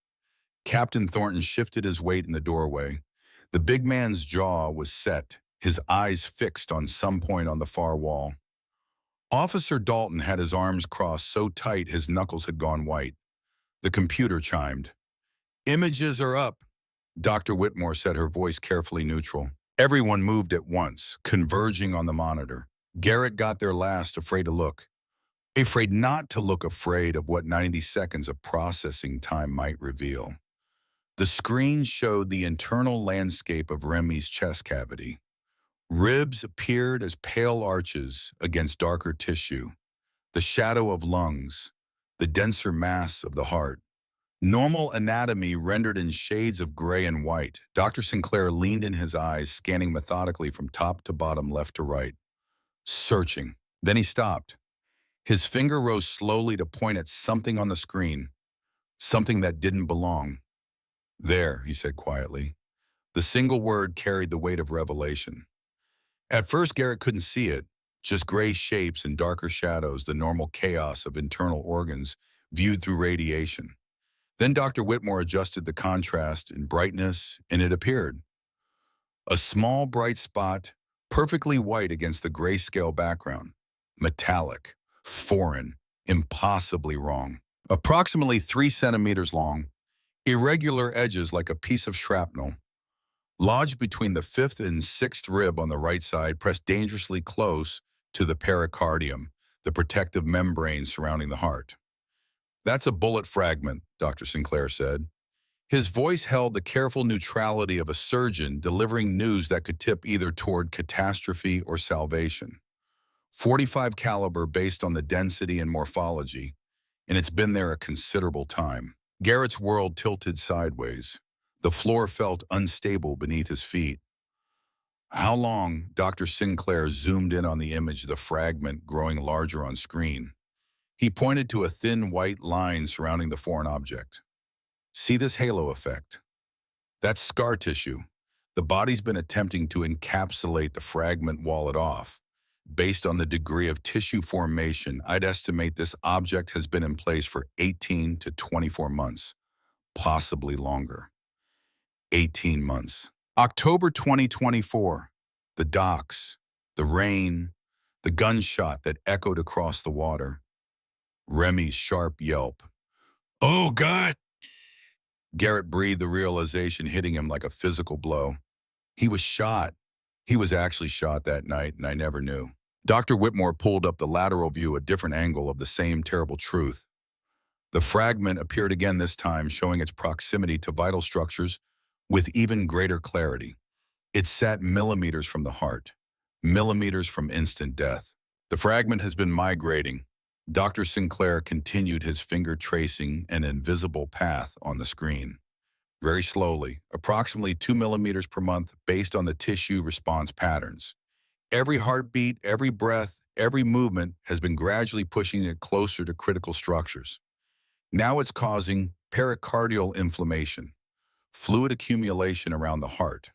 Captain Thornton shifted his weight in the doorway. The big man's jaw was set, his eyes fixed on some point on the far wall. Officer Dalton had his arms crossed so tight his knuckles had gone white. The computer chimed. Images are up, Dr. Whitmore said, her voice carefully neutral. Everyone moved at once, converging on the monitor. Garrett got there last, afraid to look. Afraid not to look, afraid of what 90 seconds of processing time might reveal. The screen showed the internal landscape of Remy's chest cavity. Ribs appeared as pale arches against darker tissue, the shadow of lungs, the denser mass of the heart. Normal anatomy rendered in shades of gray and white. Dr. Sinclair leaned in, his eyes scanning methodically from top to bottom, left to right. Searching. Then he stopped. His finger rose slowly to point at something on the screen, something that didn't belong. There, he said quietly. The single word carried the weight of revelation. At first, Garrett couldn't see it, just gray shapes and darker shadows, the normal chaos of internal organs viewed through radiation. Then Dr. Whitmore adjusted the contrast and brightness, and it appeared. A small, bright spot, perfectly white against the grayscale background. Metallic, foreign, impossibly wrong. Approximately 3 centimeters long, irregular edges like a piece of shrapnel. Lodged between the 5th and 6th rib on the right side, pressed dangerously close to the pericardium, the protective membrane surrounding the heart. That's a bullet fragment, Dr. Sinclair said. His voice held the careful neutrality of a surgeon delivering news that could tip either toward catastrophe or salvation. 45 caliber based on the density and morphology, and it's been there a considerable time. Garrett's world tilted sideways. The floor felt unstable beneath his feet. How long? Dr. Sinclair zoomed in on the image, the fragment growing larger on screen. He pointed to a thin white line surrounding the foreign object. See this halo effect? That's scar tissue. The body's been attempting to encapsulate the fragment, wall it off. Based on the degree of tissue formation, I'd estimate this object has been in place for 18 to 24 months, possibly longer. 18 months. October 2024. The docks, the rain, the gunshot that echoed across the water. Remy's sharp yelp. Oh, God! Garrett breathed, the realization hitting him like a physical blow. He was shot. He was actually shot that night, and I never knew. Dr. Whitmore pulled up the lateral view, a different angle of the same terrible truth. The fragment appeared again, this time showing its proximity to vital structures with even greater clarity. It sat millimeters from the heart, millimeters from instant death. The fragment has been migrating. Dr. Sinclair continued, his finger tracing an invisible path on the screen. Very slowly, approximately 2 millimeters per month based on the tissue response patterns. Every heartbeat, every breath, every movement has been gradually pushing it closer to critical structures. Now it's causing pericardial inflammation, fluid accumulation around the heart.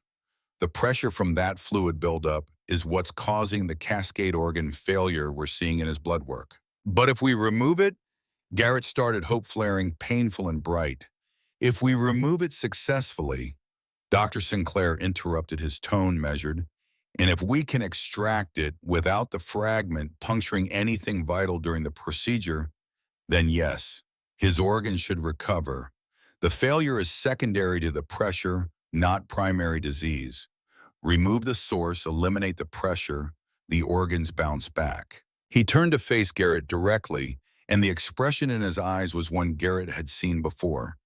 The pressure from that fluid buildup is what's causing the cascade organ failure we're seeing in his blood work. But if we remove it, Garrett started, hope flaring, painful and bright. If we remove it successfully, Dr. Sinclair interrupted, his tone measured, and if we can extract it without the fragment puncturing anything vital during the procedure, then yes, his organs should recover. The failure is secondary to the pressure, not primary disease. Remove the source, eliminate the pressure, the organs bounce back. He turned to face Garrett directly, and the expression in his eyes was one Garrett had seen before.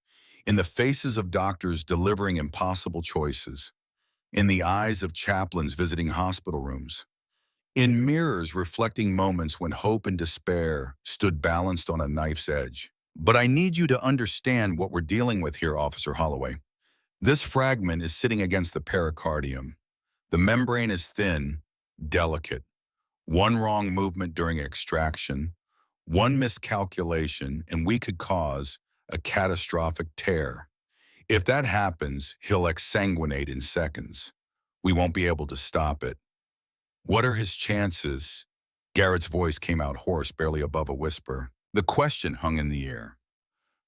In the faces of doctors delivering impossible choices. In the eyes of chaplains visiting hospital rooms. In mirrors reflecting moments when hope and despair stood balanced on a knife's edge. But I need you to understand what we're dealing with here, Officer Holloway. This fragment is sitting against the pericardium. The membrane is thin, delicate. One wrong movement during extraction, one miscalculation, and we could cause a catastrophic tear. If that happens, he'll exsanguinate in seconds. We won't be able to stop it. What are his chances? Garrett's voice came out hoarse, barely above a whisper. The question hung in the air.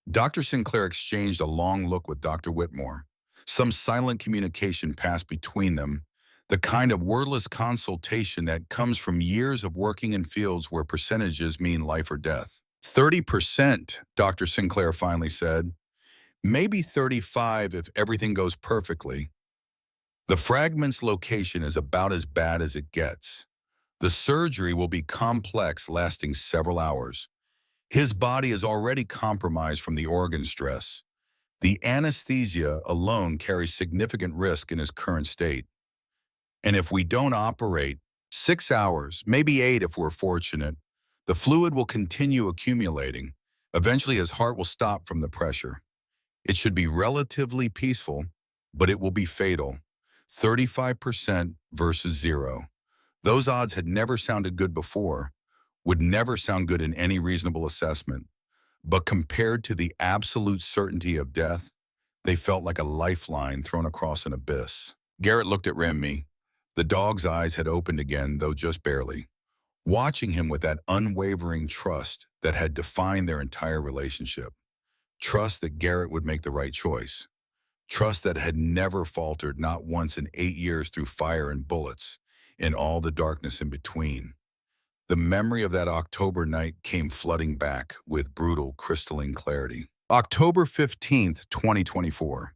Dr. Sinclair exchanged a long look with Dr. Whitmore. Some silent communication passed between them, the kind of wordless consultation that comes from years of working in fields where percentages mean life or death. 30%, Dr. Sinclair finally said. Maybe 35 if everything goes perfectly. The fragment's location is about as bad as it gets. The surgery will be complex, lasting several hours. His body is already compromised from the organ stress. The anesthesia alone carries significant risk in his current state. And if we don't operate, 6 hours, maybe 8 if we're fortunate, the fluid will continue accumulating. Eventually his heart will stop from the pressure. It should be relatively peaceful, but it will be fatal. 35% versus 0. Those odds had never sounded good before, would never sound good in any reasonable assessment. But compared to the absolute certainty of death, they felt like a lifeline thrown across an abyss. Garrett looked at Remy. The dog's eyes had opened again, though just barely, watching him with that unwavering trust that had defined their entire relationship. Trust that Garrett would make the right choice. Trust that had never faltered, not once in 8 years, through fire and bullets, and all the darkness in between. The memory of that October night came flooding back with brutal, crystalline clarity. October 15th, 2024.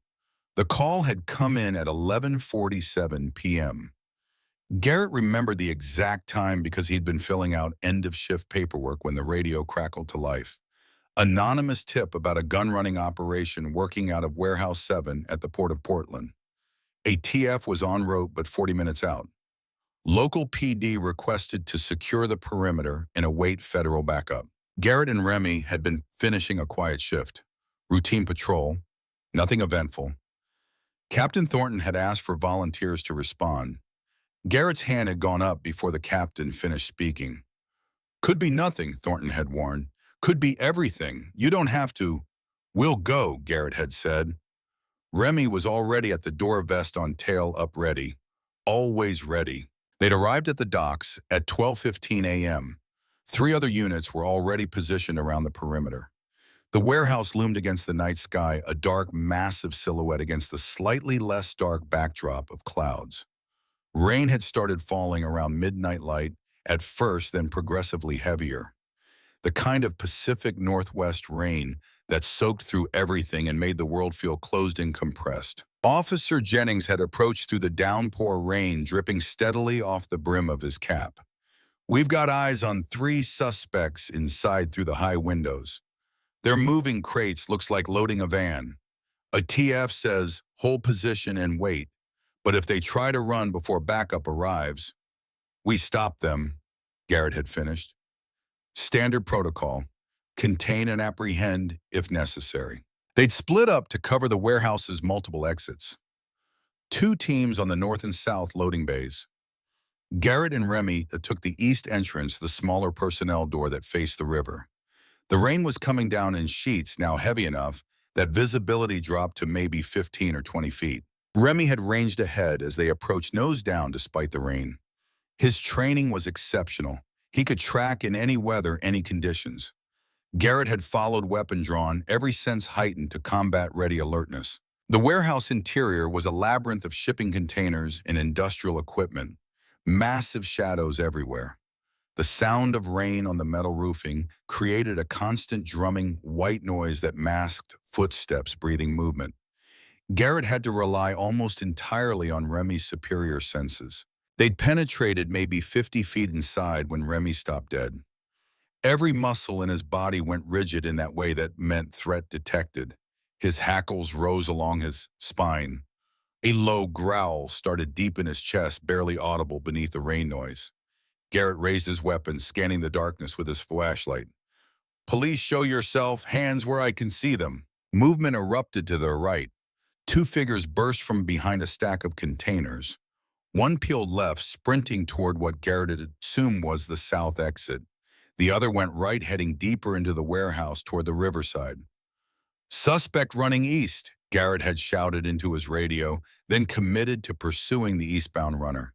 The call had come in at 11:47 p.m. Garrett remembered the exact time because he'd been filling out end-of-shift paperwork when the radio crackled to life. Anonymous tip about a gun-running operation working out of Warehouse 7 at the Port of Portland. A TF was en route but 40 minutes out. Local PD requested to secure the perimeter and await federal backup. Garrett and Remy had been finishing a quiet shift. Routine patrol, nothing eventful. Captain Thornton had asked for volunteers to respond. Garrett's hand had gone up before the captain finished speaking. Could be nothing, Thornton had warned. Could be everything. You don't have to. We'll go, Garrett had said. Remy was already at the door, vest on, tail up, ready. Always ready. They'd arrived at the docks at 12:15 a.m. 3 other units were already positioned around the perimeter. The warehouse loomed against the night sky, a dark, massive silhouette against the slightly less dark backdrop of clouds. Rain had started falling around midnight light, at first, then progressively heavier. The kind of Pacific Northwest rain that soaked through everything and made the world feel closed and compressed. Officer Jennings had approached through the downpour rain dripping steadily off the brim of his cap. We've got eyes on 3 suspects inside through the high windows. They're moving crates, looks like loading a van. A TF says, hold position and wait. But if they try to run before backup arrives, we stop them, Garrett had finished. Standard protocol, contain and apprehend if necessary. They'd split up to cover the warehouse's multiple exits. 2 teams on the north and south loading bays. Garrett and Remy took the east entrance, the smaller personnel door that faced the river. The rain was coming down in sheets, now heavy enough that visibility dropped to maybe 15 or 20 feet. Remy had ranged ahead as they approached, nose down despite the rain. His training was exceptional. He could track in any weather, any conditions. Garrett had followed, weapon drawn, every sense heightened to combat-ready alertness. The warehouse interior was a labyrinth of shipping containers and industrial equipment, massive shadows everywhere. The sound of rain on the metal roofing created a constant drumming, white noise that masked footsteps, breathing movement. Garrett had to rely almost entirely on Remy's superior senses. They'd penetrated maybe 50 feet inside when Remy stopped dead. Every muscle in his body went rigid in that way that meant threat detected. His hackles rose along his spine. A low growl started deep in his chest, barely audible beneath the rain noise. Garrett raised his weapon, scanning the darkness with his flashlight. Police, show yourself, hands where I can see them. Movement erupted to their right. 2 figures burst from behind a stack of containers. One peeled left, sprinting toward what Garrett had assumed was the south exit. The other went right, heading deeper into the warehouse toward the riverside. Suspect running east, Garrett had shouted into his radio, then committed to pursuing the eastbound runner.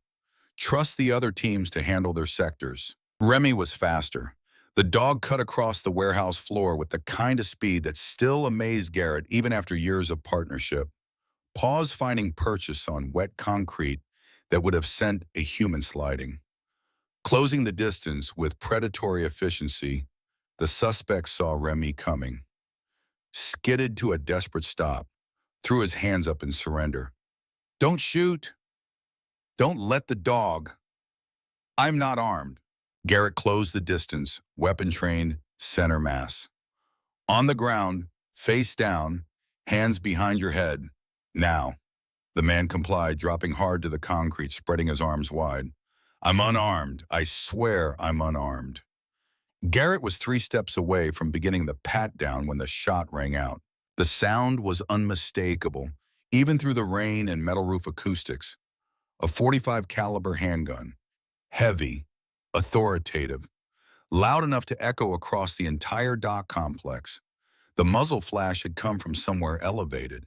Trust the other teams to handle their sectors. Remy was faster. The dog cut across the warehouse floor with the kind of speed that still amazed Garrett even after years of partnership. Paws finding purchase on wet concrete that would have sent a human sliding. Closing the distance with predatory efficiency, the suspect saw Remy coming. Skidded to a desperate stop, threw his hands up in surrender. Don't shoot. Don't let the dog. I'm not armed. Garrett closed the distance, weapon trained, center mass. On the ground, face down, hands behind your head. Now. The man complied, dropping hard to the concrete, spreading his arms wide. I'm unarmed. I swear I'm unarmed. Garrett was 3 steps away from beginning the pat-down when the shot rang out. The sound was unmistakable, even through the rain and metal roof acoustics. A .45 caliber handgun. Heavy, authoritative, loud enough to echo across the entire dock complex. The muzzle flash had come from somewhere elevated.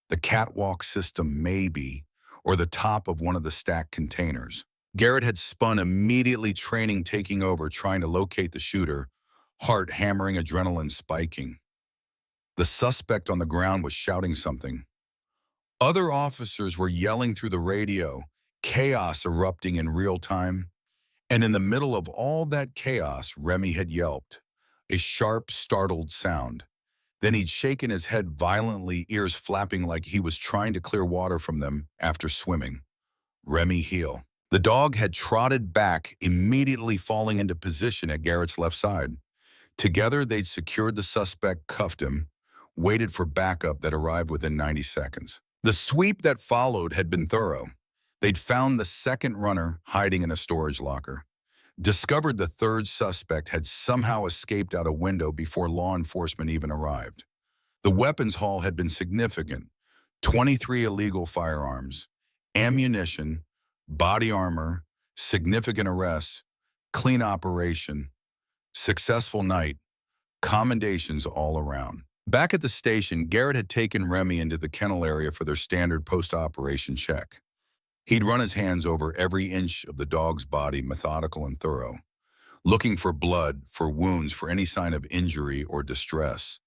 The catwalk system, maybe, or the top of one of the stacked containers. Garrett had spun immediately, training taking over, trying to locate the shooter, heart hammering, adrenaline spiking. The suspect on the ground was shouting something. Other officers were yelling through the radio, chaos erupting in real time. And in the middle of all that chaos, Remy had yelped, a sharp, startled sound. Then he'd shaken his head violently, ears flapping like he was trying to clear water from them after swimming. Remy heel. The dog had trotted back, immediately falling into position at Garrett's left side. Together, they'd secured the suspect, cuffed him, waited for backup that arrived within 90 seconds. The sweep that followed had been thorough. They'd found the second runner hiding in a storage locker, discovered the third suspect had somehow escaped out a window before law enforcement even arrived. The weapons haul had been significant: 23 illegal firearms, ammunition, body armor, significant arrests, clean operation, successful night, commendations all around. Back at the station, Garrett had taken Remy into the kennel area for their standard post-operation check. He'd run his hands over every inch of the dog's body, methodical and thorough, looking for blood, for wounds, for any sign of injury or distress.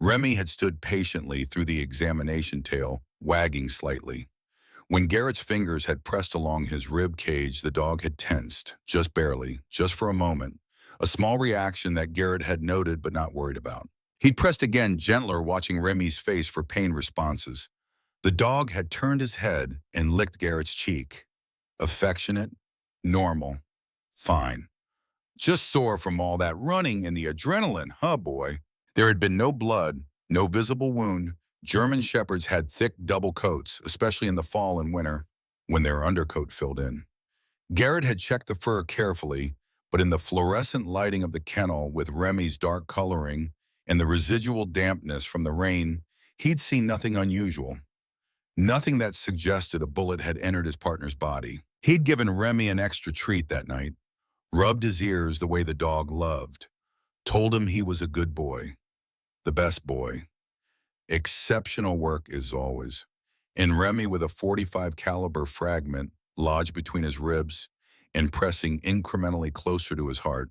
Remy had stood patiently through the examination, tail wagging slightly. When Garrett's fingers had pressed along his rib cage, the dog had tensed, just barely, just for a moment, a small reaction that Garrett had noted but not worried about. He'd pressed again, gentler, watching Remy's face for pain responses. The dog had turned his head and licked Garrett's cheek. Affectionate, normal, fine. Just sore from all that running and the adrenaline, huh, boy? There had been no blood, no visible wound. German Shepherds had thick double coats, especially in the fall and winter, when their undercoat filled in. Garrett had checked the fur carefully, but in the fluorescent lighting of the kennel, with Remy's dark coloring and the residual dampness from the rain, he'd seen nothing unusual. Nothing that suggested a bullet had entered his partner's body. He'd given Remy an extra treat that night, rubbed his ears the way the dog loved, told him he was a good boy, the best boy. Exceptional work as always. And Remy, with a .45 caliber fragment lodged between his ribs and pressing incrementally closer to his heart,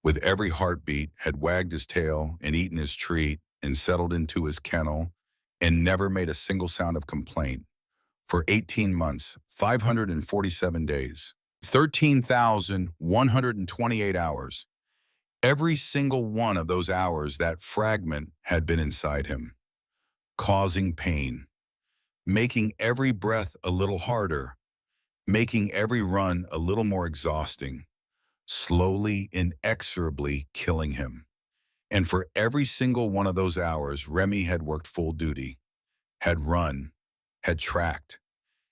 with every heartbeat, had wagged his tail and eaten his treat and settled into his kennel and never made a single sound of complaint. For 18 months, 547 days, 13,128 hours. Every single one of those hours, that fragment had been inside him, causing pain, making every breath a little harder, making every run a little more exhausting, slowly, inexorably killing him. And for every single one of those hours, Remy had worked full duty, had run, had tracked,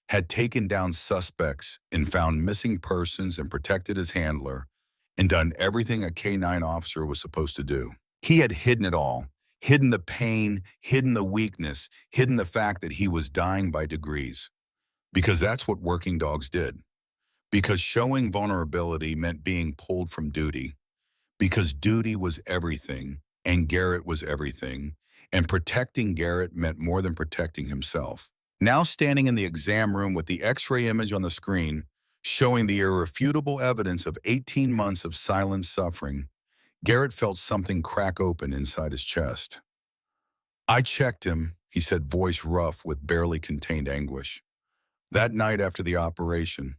had taken down suspects and found missing persons and protected his handler, and done everything a K-9 officer was supposed to do. He had hidden it all, hidden the pain, hidden the weakness, hidden the fact that he was dying by degrees. Because that's what working dogs did. Because showing vulnerability meant being pulled from duty. Because duty was everything, and Garrett was everything, and protecting Garrett meant more than protecting himself. Now standing in the exam room with the X-ray image on the screen, showing the irrefutable evidence of 18 months of silent suffering, Garrett felt something crack open inside his chest. "I checked him," he said, voice rough with barely contained anguish. "That night after the operation,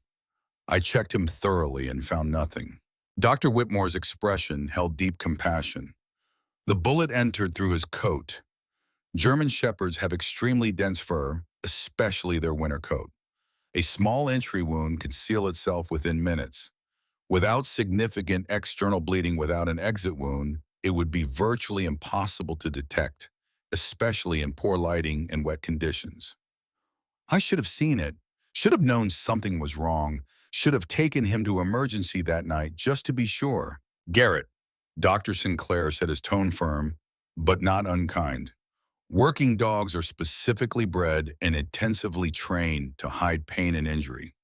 I checked him thoroughly and found nothing." Dr. Whitmore's expression held deep compassion. The bullet entered through his coat. German Shepherds have extremely dense fur, especially their winter coat. A small entry wound can seal itself within minutes. Without significant external bleeding, without an exit wound, it would be virtually impossible to detect, especially in poor lighting and wet conditions. "I should have seen it, should have known something was wrong, should have taken him to emergency that night just to be sure." "Garrett," Dr. Sinclair said, his tone firm, but not unkind. "Working dogs are specifically bred and intensively trained to hide pain and injury.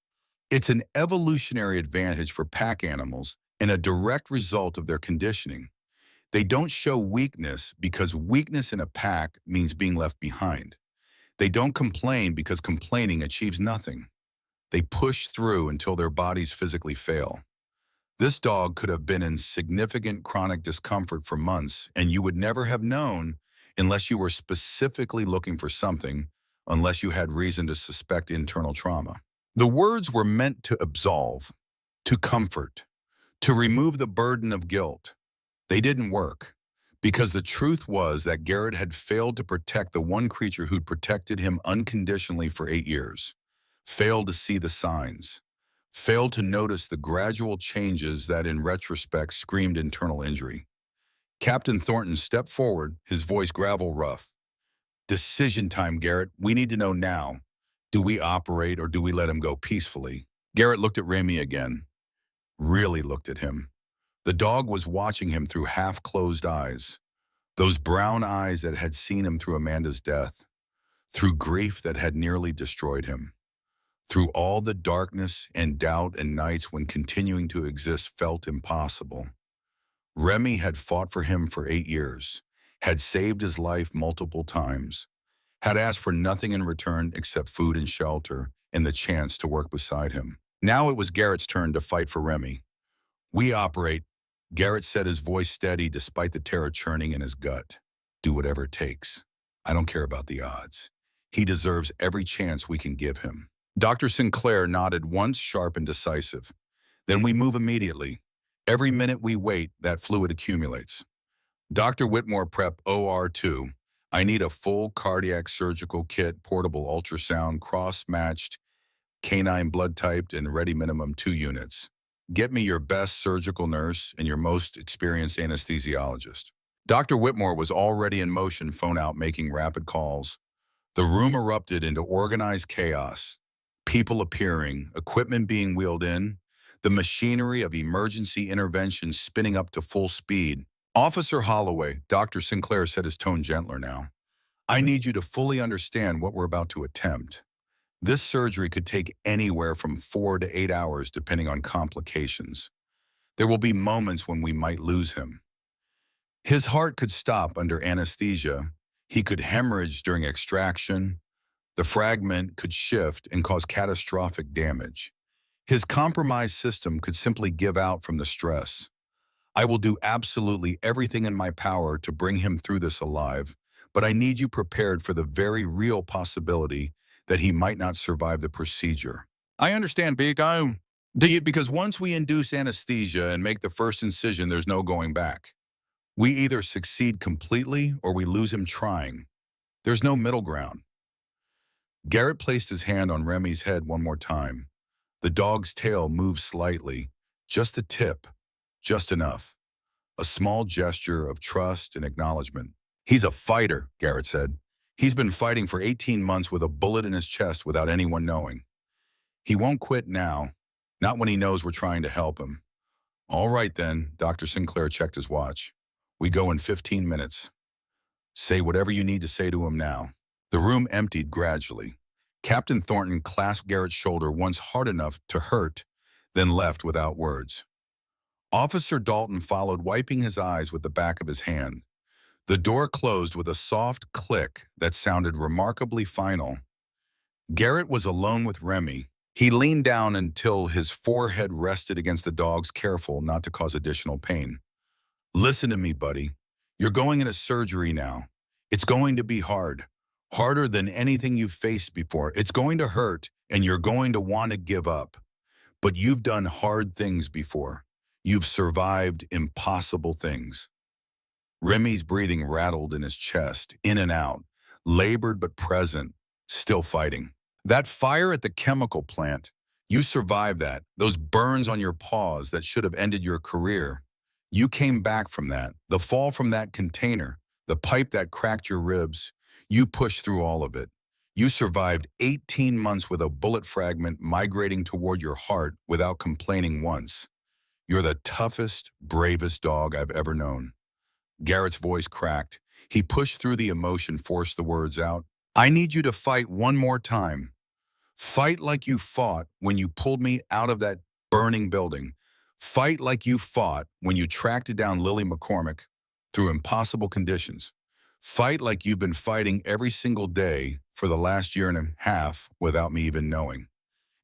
It's an evolutionary advantage for pack animals and a direct result of their conditioning. They don't show weakness because weakness in a pack means being left behind. They don't complain because complaining achieves nothing. They push through until their bodies physically fail. This dog could have been in significant chronic discomfort for months, and you would never have known unless you were specifically looking for something, unless you had reason to suspect internal trauma." The words were meant to absolve, to comfort, to remove the burden of guilt. They didn't work, because the truth was that Garrett had failed to protect the one creature who'd protected him unconditionally for 8 years, failed to see the signs, failed to notice the gradual changes that in retrospect screamed internal injury. Captain Thornton stepped forward, his voice gravel rough. Decision time, Garrett. We need to know now. Do we operate or do we let him go peacefully? Garrett looked at Remy again, really looked at him. The dog was watching him through half-closed eyes, those brown eyes that had seen him through Amanda's death, through grief that had nearly destroyed him, through all the darkness and doubt and nights when continuing to exist felt impossible. Remy had fought for him for 8 years, had saved his life multiple times, had asked for nothing in return except food and shelter and the chance to work beside him. Now it was Garrett's turn to fight for Remy. We operate, Garrett said, his voice steady despite the terror churning in his gut. Do whatever it takes. I don't care about the odds. He deserves every chance we can give him. Dr. Sinclair nodded once, sharp and decisive. Then we move immediately. Every minute we wait, that fluid accumulates. Dr. Whitmore, prep OR2. I need a full cardiac surgical kit, portable ultrasound, cross-matched, canine blood typed, and ready minimum 2 units. Get me your best surgical nurse and your most experienced anesthesiologist. Dr. Whitmore was already in motion, phone out, making rapid calls. The room erupted into organized chaos. People appearing, equipment being wheeled in, the machinery of emergency intervention spinning up to full speed. Officer Holloway, Dr. Sinclair said, his tone gentler now. I need you to fully understand what we're about to attempt. This surgery could take anywhere from 4 to 8 hours depending on complications. There will be moments when we might lose him. His heart could stop under anesthesia. He could hemorrhage during extraction. The fragment could shift and cause catastrophic damage. His compromised system could simply give out from the stress. I will do absolutely everything in my power to bring him through this alive, but I need you prepared for the very real possibility that he might not survive the procedure. I understand, Big. Because once we induce anesthesia and make the first incision, there's no going back. We either succeed completely or we lose him trying. There's no middle ground. Garrett placed his hand on Remy's head one more time. The dog's tail moved slightly, just the tip, just enough. A small gesture of trust and acknowledgement. He's a fighter, Garrett said. He's been fighting for 18 months with a bullet in his chest without anyone knowing. He won't quit now, not when he knows we're trying to help him. All right then, Dr. Sinclair checked his watch. We go in 15 minutes. Say whatever you need to say to him now. The room emptied gradually. Captain Thornton clasped Garrett's shoulder once hard enough to hurt, then left without words. Officer Dalton followed, wiping his eyes with the back of his hand. The door closed with a soft click that sounded remarkably final. Garrett was alone with Remy. He leaned down until his forehead rested against the dog's, careful not to cause additional pain. Listen to me, buddy. You're going into surgery now. It's going to be hard. Harder than anything you've faced before. It's going to hurt, and you're going to want to give up. But you've done hard things before. You've survived impossible things. Remy's breathing rattled in his chest, in and out, labored but present, still fighting. That fire at the chemical plant, you survived that. Those burns on your paws that should have ended your career. You came back from that. The fall from that container, the pipe that cracked your ribs, you pushed through all of it. You survived 18 months with a bullet fragment migrating toward your heart without complaining once. You're the toughest, bravest dog I've ever known. Garrett's voice cracked. He pushed through the emotion, forced the words out. I need you to fight one more time. Fight like you fought when you pulled me out of that burning building. Fight like you fought when you tracked down Lily McCormick through impossible conditions. Fight like you've been fighting every single day for the last year and a half without me even knowing.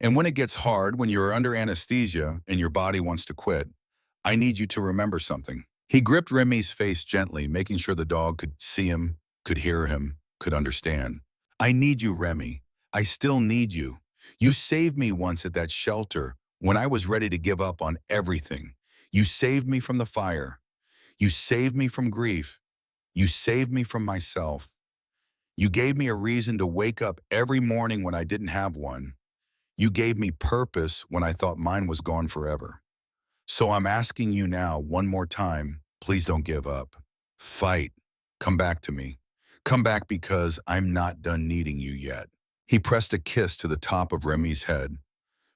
And when it gets hard, when you're under anesthesia and your body wants to quit, I need you to remember something. He gripped Remy's face gently, making sure the dog could see him, could hear him, could understand. I need you, Remy. I still need you. You saved me once at that shelter when I was ready to give up on everything. You saved me from the fire. You saved me from grief. You saved me from myself. You gave me a reason to wake up every morning when I didn't have one. You gave me purpose when I thought mine was gone forever. So I'm asking you now one more time, please don't give up. Fight. Come back to me. Come back because I'm not done needing you yet. He pressed a kiss to the top of Remy's head,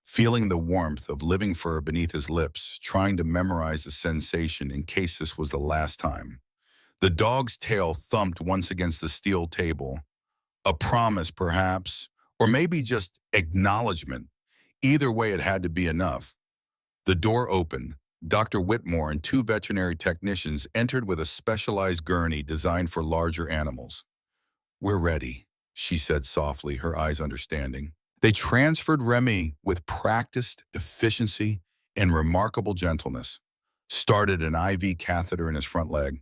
feeling the warmth of living fur beneath his lips, trying to memorize the sensation in case this was the last time. The dog's tail thumped once against the steel table. A promise, perhaps, or maybe just acknowledgement. Either way, it had to be enough. The door opened. Dr. Whitmore and two veterinary technicians entered with a specialized gurney designed for larger animals. "We're ready," she said softly, her eyes understanding. They transferred Remy with practiced efficiency and remarkable gentleness, started an IV catheter in his front leg,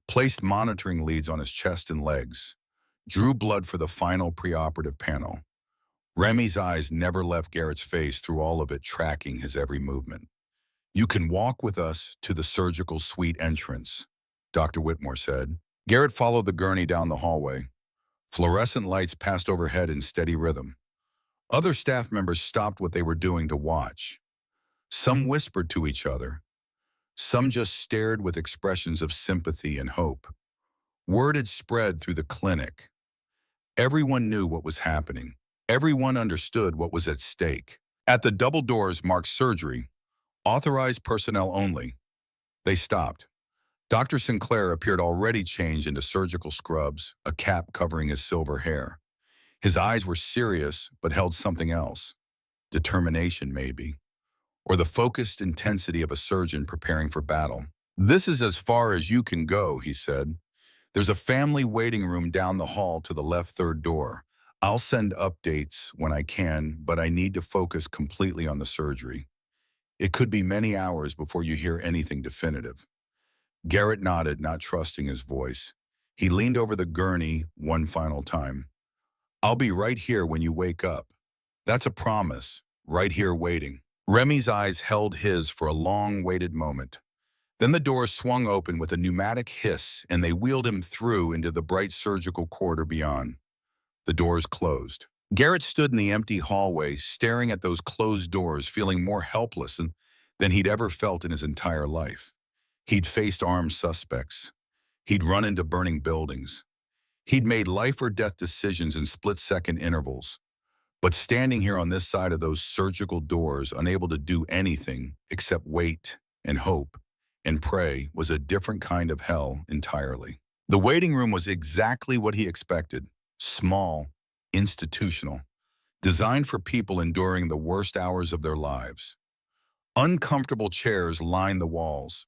placed monitoring leads on his chest and legs, drew blood for the final preoperative panel. Remy's eyes never left Garrett's face through all of it, tracking his every movement. "You can walk with us to the surgical suite entrance," Dr. Whitmore said. Garrett followed the gurney down the hallway. Fluorescent lights passed overhead in steady rhythm. Other staff members stopped what they were doing to watch. Some whispered to each other. Some just stared with expressions of sympathy and hope. Word had spread through the clinic. Everyone knew what was happening. Everyone understood what was at stake. At the double doors marked surgery, authorized personnel only, they stopped. Dr. Sinclair appeared already changed into surgical scrubs, a cap covering his silver hair. His eyes were serious, but held something else. Determination, maybe. Or the focused intensity of a surgeon preparing for battle. "This is as far as you can go," he said. "There's a family waiting room down the hall to the left third door. I'll send updates when I can, but I need to focus completely on the surgery. It could be many hours before you hear anything definitive." Garrett nodded, not trusting his voice. He leaned over the gurney one final time. "I'll be right here when you wake up. That's a promise, right here waiting." Remy's eyes held his for a long-waited moment. Then the door swung open with a pneumatic hiss, and they wheeled him through into the bright surgical corridor beyond. The doors closed. Garrett stood in the empty hallway, staring at those closed doors, feeling more helpless than he'd ever felt in his entire life. He'd faced armed suspects. He'd run into burning buildings. He'd made life-or-death decisions in split-second intervals. But standing here on this side of those surgical doors, unable to do anything except wait and hope and pray, was a different kind of hell entirely. The waiting room was exactly what he expected. Small, institutional, designed for people enduring the worst hours of their lives. Uncomfortable chairs lined the walls.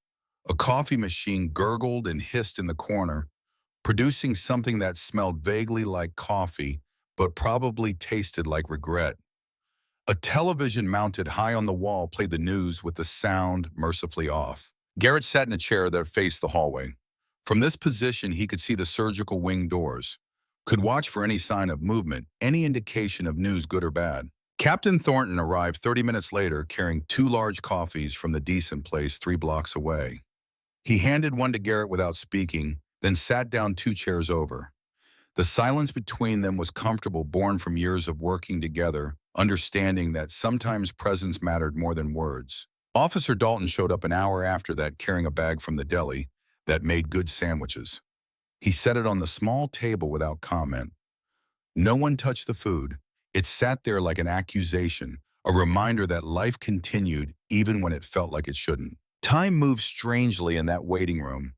A coffee machine gurgled and hissed in the corner, producing something that smelled vaguely like coffee, but probably tasted like regret. A television mounted high on the wall played the news with the sound mercifully off. Garrett sat in a chair that faced the hallway. From this position, he could see the surgical wing doors, could watch for any sign of movement, any indication of news, good or bad. Captain Thornton arrived 30 minutes later carrying 2 large coffees from the decent place 3 blocks away. He handed one to Garrett without speaking, then sat down 2 chairs over. The silence between them was comfortable, born from years of working together, understanding that sometimes presence mattered more than words. Officer Dalton showed up an hour after that carrying a bag from the deli that made good sandwiches. He set it on the small table without comment. No one touched the food. It sat there like an accusation, a reminder that life continued even when it felt like it shouldn't. Time moved strangely in that waiting room.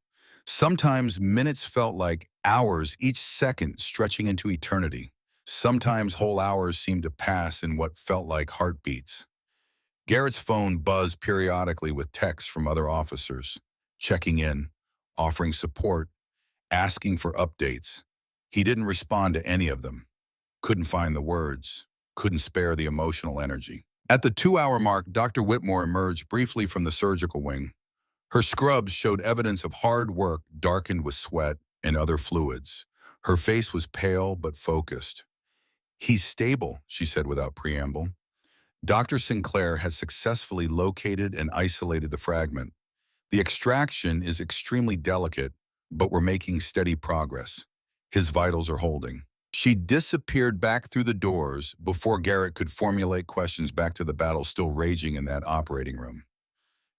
Sometimes minutes felt like hours, each second stretching into eternity. Sometimes whole hours seemed to pass in what felt like heartbeats. Garrett's phone buzzed periodically with texts from other officers, checking in, offering support, asking for updates. He didn't respond to any of them. Couldn't find the words, couldn't spare the emotional energy. At the 2-hour mark, Dr. Whitmore emerged briefly from the surgical wing. Her scrubs showed evidence of hard work darkened with sweat and other fluids. Her face was pale but focused. "He's stable," she said without preamble. Dr. Sinclair has successfully located and isolated the fragment. The extraction is extremely delicate, but we're making steady progress. His vitals are holding. She disappeared back through the doors before Garrett could formulate questions back to the battle still raging in that operating room.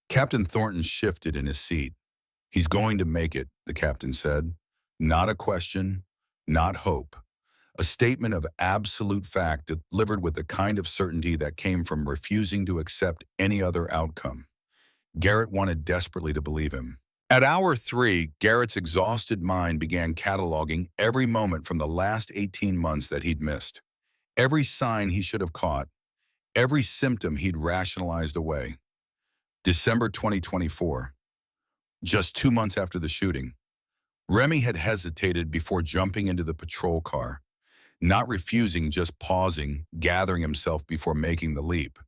Captain Thornton shifted in his seat. He's going to make it, the captain said. Not a question, not hope. A statement of absolute fact delivered with the kind of certainty that came from refusing to accept any other outcome. Garrett wanted desperately to believe him. At hour 3, Garrett's exhausted mind began cataloging every moment from the last 18 months that he'd missed. Every sign he should have caught, every symptom he'd rationalized away. December 2024. Just 2 months after the shooting, Remy had hesitated before jumping into the patrol car, not refusing, just pausing, gathering himself before making the leap.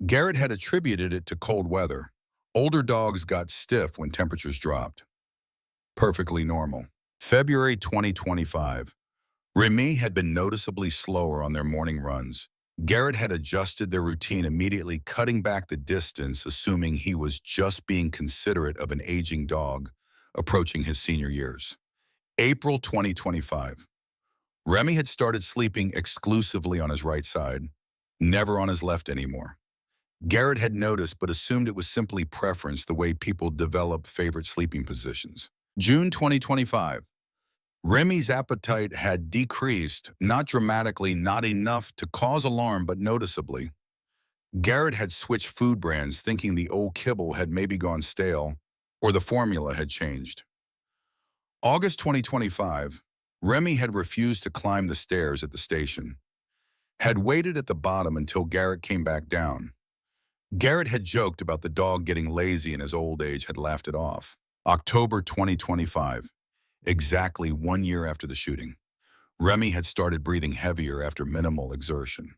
Garrett had attributed it to cold weather. Older dogs got stiff when temperatures dropped. Perfectly normal. February 2025. Remy had been noticeably slower on their morning runs. Garrett had adjusted their routine, immediately cutting back the distance, assuming he was just being considerate of an aging dog approaching his senior years. April 2025. Remy had started sleeping exclusively on his right side, never on his left anymore. Garrett had noticed but assumed it was simply preference, the way people develop favorite sleeping positions. June 2025. Remy's appetite had decreased, not dramatically, not enough to cause alarm, but noticeably. Garrett had switched food brands, thinking the old kibble had maybe gone stale, or the formula had changed. August 2025, Remy had refused to climb the stairs at the station, had waited at the bottom until Garrett came back down. Garrett had joked about the dog getting lazy in his old age, had laughed it off. October 2025. Exactly 1 year after the shooting, Remy had started breathing heavier after minimal exertion.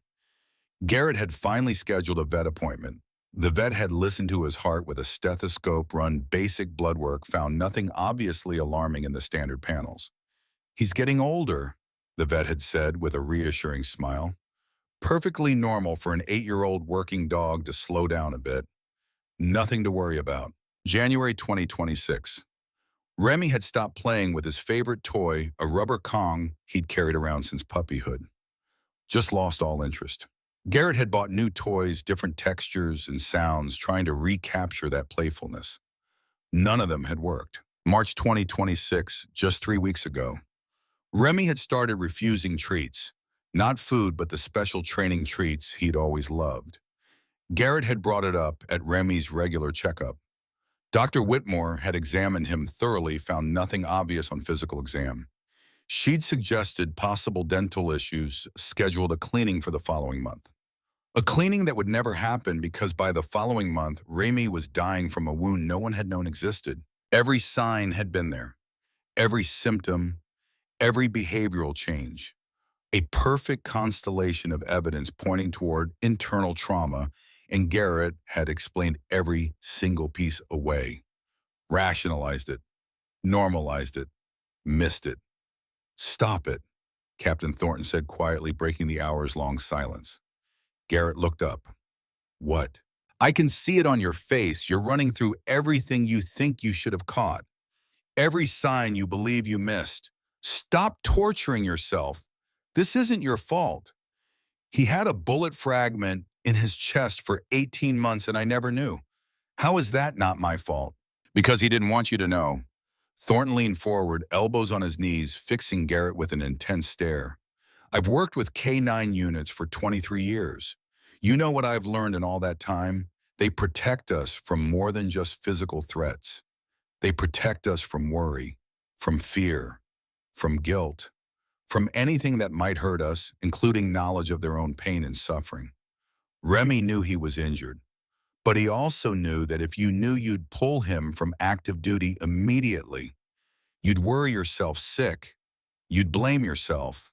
Garrett had finally scheduled a vet appointment. The vet had listened to his heart with a stethoscope, run basic blood work, found nothing obviously alarming in the standard panels. He's getting older, the vet had said with a reassuring smile. Perfectly normal for an 8-year-old working dog to slow down a bit. Nothing to worry about. January 2026. Remy had stopped playing with his favorite toy, a rubber Kong he'd carried around since puppyhood. Just lost all interest. Garrett had bought new toys, different textures and sounds, trying to recapture that playfulness. None of them had worked. March 2026, just 3 weeks ago. Remy had started refusing treats. Not food, but the special training treats he'd always loved. Garrett had brought it up at Remy's regular checkup. Dr. Whitmore had examined him thoroughly, found nothing obvious on physical exam. She'd suggested possible dental issues, scheduled a cleaning for the following month. A cleaning that would never happen because by the following month, Remy was dying from a wound no one had known existed. Every sign had been there. Every symptom, every behavioral change. A perfect constellation of evidence pointing toward internal trauma, and Garrett had explained every single piece away, rationalized it, normalized it, missed it. Stop it, Captain Thornton said quietly, breaking the hours-long silence. Garrett looked up. What? I can see it on your face. You're running through everything you think you should have caught. Every sign you believe you missed. Stop torturing yourself. This isn't your fault. He had a bullet fragment in his chest for 18 months and I never knew. How is that not my fault? Because he didn't want you to know. Thornton leaned forward, elbows on his knees, fixing Garrett with an intense stare. I've worked with K-9 units for 23 years. You know what I've learned in all that time? They protect us from more than just physical threats. They protect us from worry, from fear, from guilt, from anything that might hurt us, including knowledge of their own pain and suffering. Remy knew he was injured, but he also knew that if you knew you'd pull him from active duty immediately, you'd worry yourself sick, you'd blame yourself.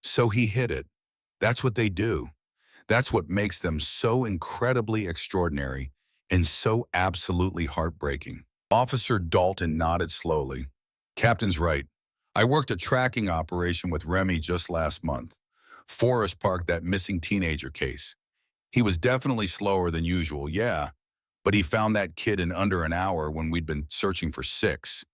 So he hid it. That's what they do. That's what makes them so incredibly extraordinary and so absolutely heartbreaking. Officer Dalton nodded slowly. Captain's right. I worked a tracking operation with Remy just last month. Forest Park, that missing teenager case. He was definitely slower than usual, yeah, but he found that kid in under an hour when we'd been searching for 6.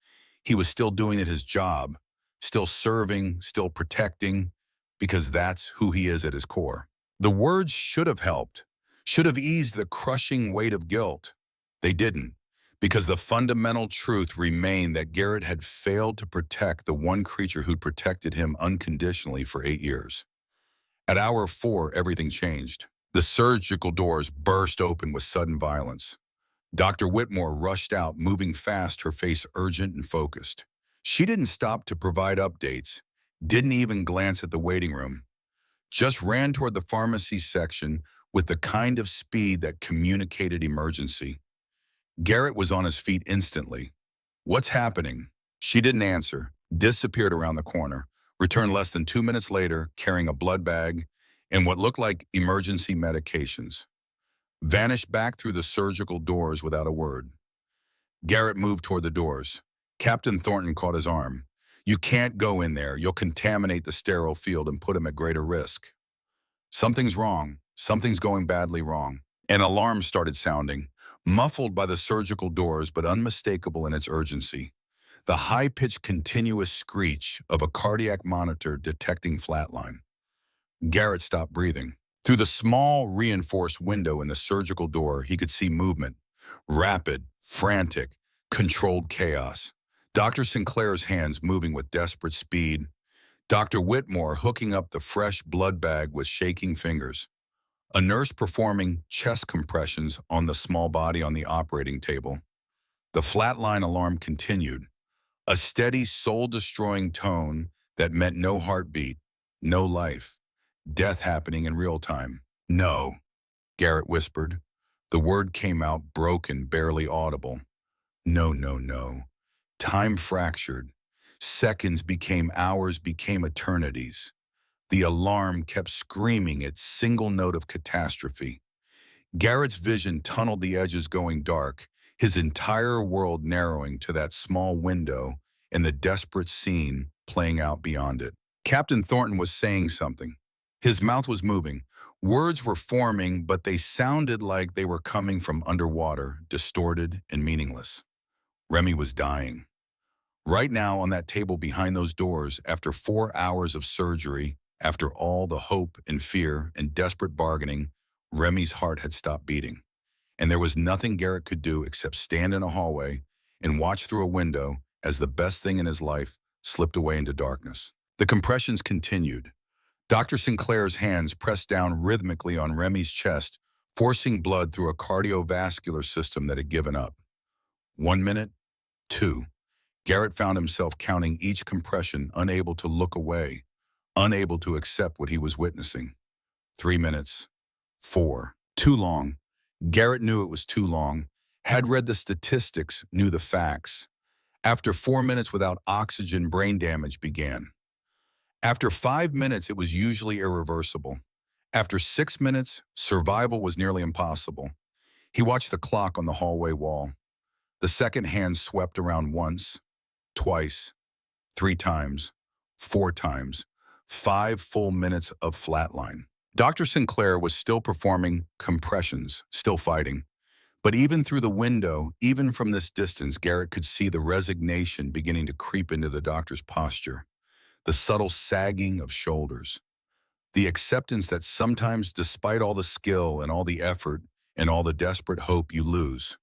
He was still doing it his job, still serving, still protecting, because that's who he is at his core. The words should have helped, should have eased the crushing weight of guilt. They didn't, because the fundamental truth remained that Garrett had failed to protect the one creature who'd protected him unconditionally for 8 years. At hour 4, everything changed. The surgical doors burst open with sudden violence. Dr. Whitmore rushed out, moving fast, her face urgent and focused. She didn't stop to provide updates, didn't even glance at the waiting room, just ran toward the pharmacy section with the kind of speed that communicated emergency. Garrett was on his feet instantly. "What's happening?" She didn't answer, disappeared around the corner, returned less than 2 minutes later carrying a blood bag and what looked like emergency medications. Vanished back through the surgical doors without a word. Garrett moved toward the doors. Captain Thornton caught his arm. "You can't go in there. You'll contaminate the sterile field and put him at greater risk." Something's wrong. Something's going badly wrong. An alarm started sounding, muffled by the surgical doors but unmistakable in its urgency. The high-pitched continuous screech of a cardiac monitor detecting flatline. Garrett stopped breathing. Through the small, reinforced window in the surgical door, he could see movement. Rapid, frantic, controlled chaos. Dr. Sinclair's hands moving with desperate speed. Dr. Whitmore hooking up the fresh blood bag with shaking fingers. A nurse performing chest compressions on the small body on the operating table. The flatline alarm continued. A steady, soul-destroying tone that meant no heartbeat, no life. Death happening in real time. "No," Garrett whispered. The word came out broken, barely audible. "No, no, no." Time fractured. Seconds became hours, became eternities. The alarm kept screaming its single note of catastrophe. Garrett's vision tunneled the edges, going dark, his entire world narrowing to that small window and the desperate scene playing out beyond it. Captain Thornton was saying something. His mouth was moving. Words were forming, but they sounded like they were coming from underwater, distorted and meaningless. Remy was dying. Right now on that table behind those doors, after 4 hours of surgery, after all the hope and fear and desperate bargaining, Remy's heart had stopped beating. And there was nothing Garrett could do except stand in a hallway and watch through a window as the best thing in his life slipped away into darkness. The compressions continued. Dr. Sinclair's hands pressed down rhythmically on Remy's chest, forcing blood through a cardiovascular system that had given up. 1 minute, 2. Garrett found himself counting each compression, unable to look away, unable to accept what he was witnessing. 3 minutes, 4. Too long. Garrett knew it was too long, had read the statistics, knew the facts. After 4 minutes without oxygen, brain damage began. After 5 minutes, it was usually irreversible. After 6 minutes, survival was nearly impossible. He watched the clock on the hallway wall. The second hand swept around once, twice, 3 times, 4 times, 5 full minutes of flatline. Dr. Sinclair was still performing compressions, still fighting. But even through the window, even from this distance, Garrett could see the resignation beginning to creep into the doctor's posture. The subtle sagging of shoulders. The acceptance that sometimes, despite all the skill and all the effort and all the desperate hope, you lose.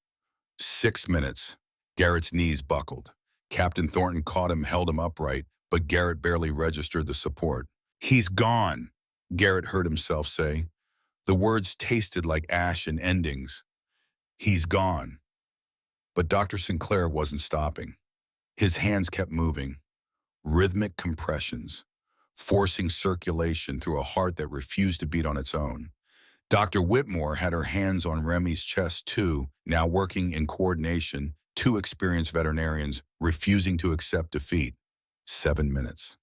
6 minutes. Garrett's knees buckled. Captain Thornton caught him, held him upright, but Garrett barely registered the support. "He's gone," Garrett heard himself say. The words tasted like ash and endings. "He's gone." But Dr. Sinclair wasn't stopping. His hands kept moving. Rhythmic compressions, forcing circulation through a heart that refused to beat on its own. Dr. Whitmore had her hands on Remy's chest too, now working in coordination, 2 experienced veterinarians refusing to accept defeat. 7 minutes.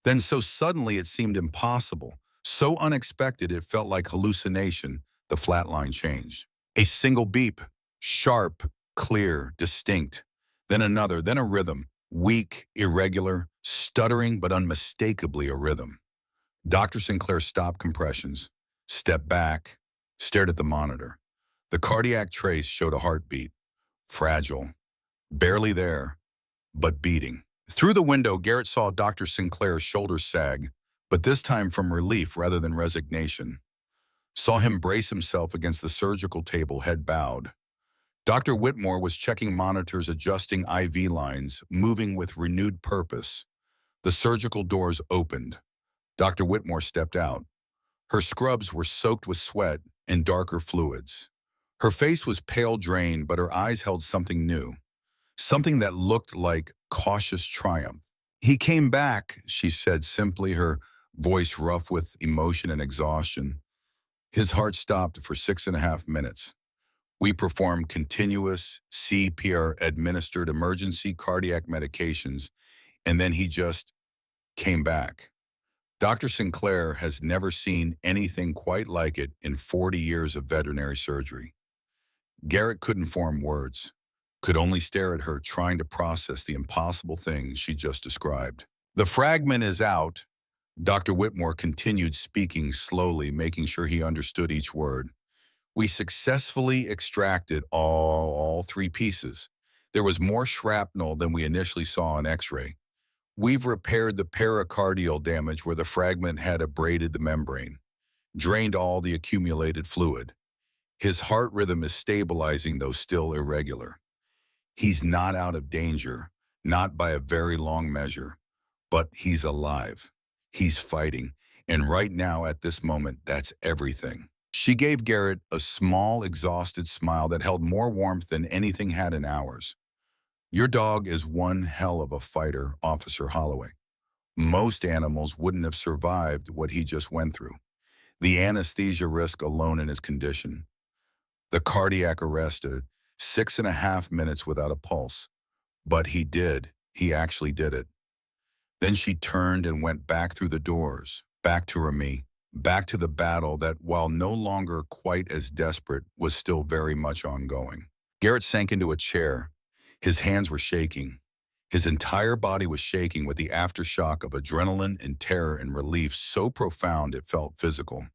Then so suddenly it seemed impossible, so unexpected it felt like hallucination, the flatline changed. A single beep, sharp, clear, distinct. Then another, then a rhythm, weak, irregular, stuttering but unmistakably a rhythm. Dr. Sinclair stopped compressions, stepped back, stared at the monitor. The cardiac trace showed a heartbeat, fragile, barely there, but beating. Through the window, Garrett saw Dr. Sinclair's shoulders sag, but this time from relief rather than resignation. Saw him brace himself against the surgical table, head bowed. Dr. Whitmore was checking monitors, adjusting IV lines, moving with renewed purpose. The surgical doors opened. Dr. Whitmore stepped out. Her scrubs were soaked with sweat and darker fluids. Her face was pale drained, but her eyes held something new, something that looked like cautious triumph. "He came back," she said simply, her voice rough with emotion and exhaustion. His heart stopped for 6.5 minutes. We performed continuous CPR-administered emergency cardiac medications, and then he just came back. Dr. Sinclair has never seen anything quite like it in 40 years of veterinary surgery. Garrett couldn't form words, could only stare at her, trying to process the impossible things she just described. "The fragment is out," Dr. Whitmore continued, speaking slowly, making sure he understood each word. "We successfully extracted all three pieces. There was more shrapnel than we initially saw on X-ray. We've repaired the pericardial damage where the fragment had abraded the membrane, drained all the accumulated fluid. His heart rhythm is stabilizing, though still irregular. He's not out of danger, not by a very long measure, but he's alive. He's fighting, and right now, at this moment, that's everything." She gave Garrett a small, exhausted smile that held more warmth than anything had in hours. "Your dog is one hell of a fighter, Officer Holloway. Most animals wouldn't have survived what he just went through. The anesthesia risk alone in his condition. The cardiac arrest, 6.5 minutes without a pulse. But he did. He actually did it." Then she turned and went back through the doors, back to Remy, back to the battle that, while no longer quite as desperate, was still very much ongoing. Garrett sank into a chair. His hands were shaking. His entire body was shaking with the aftershock of adrenaline and terror and relief so profound it felt physical.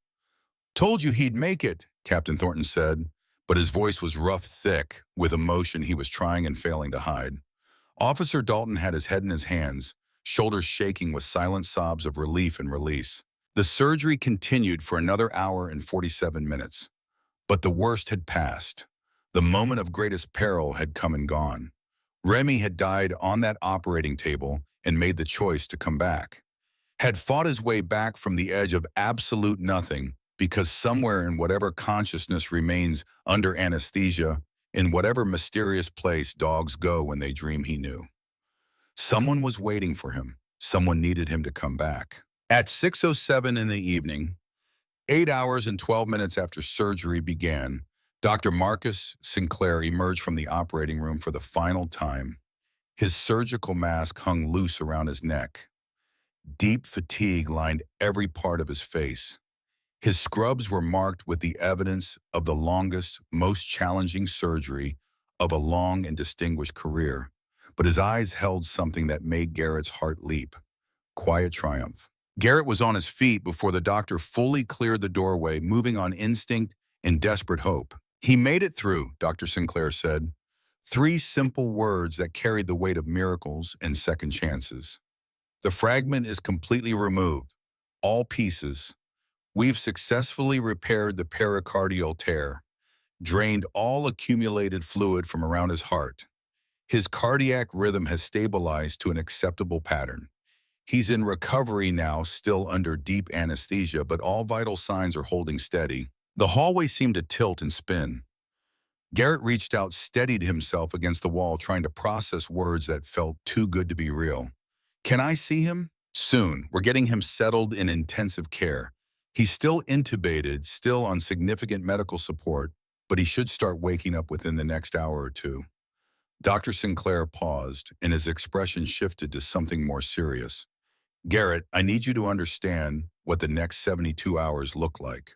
"Told you he'd make it," Captain Thornton said, but his voice was rough, thick, with emotion he was trying and failing to hide. Officer Dalton had his head in his hands, shoulders shaking with silent sobs of relief and release. The surgery continued for another hour and 47 minutes. But the worst had passed. The moment of greatest peril had come and gone. Remy had died on that operating table and made the choice to come back. Had fought his way back from the edge of absolute nothing, because somewhere in whatever consciousness remains under anesthesia, in whatever mysterious place dogs go when they dream he knew, someone was waiting for him. Someone needed him to come back. At 6:07 in the evening, 8 hours and 12 minutes after surgery began, Dr. Marcus Sinclair emerged from the operating room for the final time. His surgical mask hung loose around his neck. Deep fatigue lined every part of his face. His scrubs were marked with the evidence of the longest, most challenging surgery of a long and distinguished career. But his eyes held something that made Garrett's heart leap. Quiet triumph. Garrett was on his feet before the doctor fully cleared the doorway, moving on instinct and desperate hope. "He made it through," Dr. Sinclair said. 3 simple words that carried the weight of miracles and second chances. "The fragment is completely removed. All pieces. We've successfully repaired the pericardial tear, drained all accumulated fluid from around his heart. His cardiac rhythm has stabilized to an acceptable pattern. He's in recovery now, still under deep anesthesia, but all vital signs are holding steady." The hallway seemed to tilt and spin. Garrett reached out, steadied himself against the wall, trying to process words that felt too good to be real. "Can I see him?" "Soon. We're getting him settled in intensive care. He's still intubated, still on significant medical support, but he should start waking up within the next hour or two." Dr. Sinclair paused, and his expression shifted to something more serious. "Garrett, I need you to understand what the next 72 hours look like.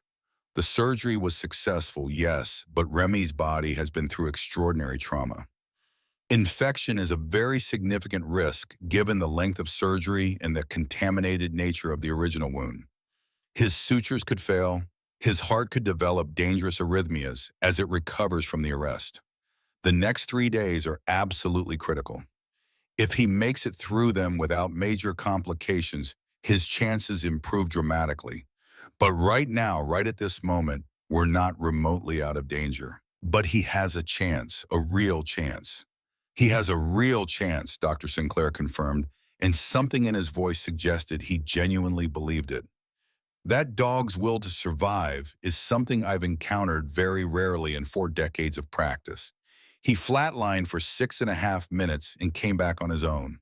The surgery was successful, yes, but Remy's body has been through extraordinary trauma. Infection is a very significant risk given the length of surgery and the contaminated nature of the original wound. His sutures could fail. His heart could develop dangerous arrhythmias as it recovers from the arrest. The next 3 days are absolutely critical. If he makes it through them without major complications, his chances improve dramatically. But right now, right at this moment, we're not remotely out of danger." But he has a chance, a real chance. He has a real chance, Dr. Sinclair confirmed, and something in his voice suggested he genuinely believed it. That dog's will to survive is something I've encountered very rarely in 4 decades of practice. He flatlined for 6.5 minutes and came back on his own.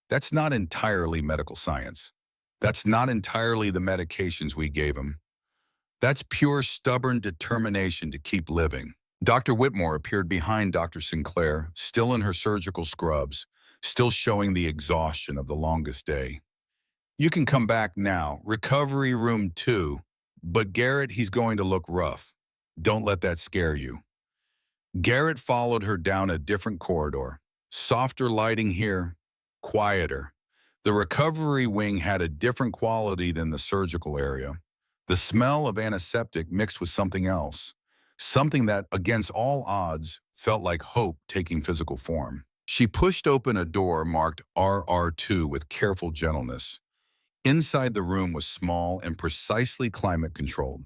That's not entirely medical science. That's not entirely the medications we gave him. That's pure stubborn determination to keep living. Dr. Whitmore appeared behind Dr. Sinclair, still in her surgical scrubs, still showing the exhaustion of the longest day. You can come back now, recovery room 2, but Garrett, he's going to look rough. Don't let that scare you. Garrett followed her down a different corridor. Softer lighting here, quieter. The recovery wing had a different quality than the surgical area. The smell of antiseptic mixed with something else. Something that, against all odds, felt like hope taking physical form. She pushed open a door marked RR2 with careful gentleness. Inside the room was small and precisely climate-controlled.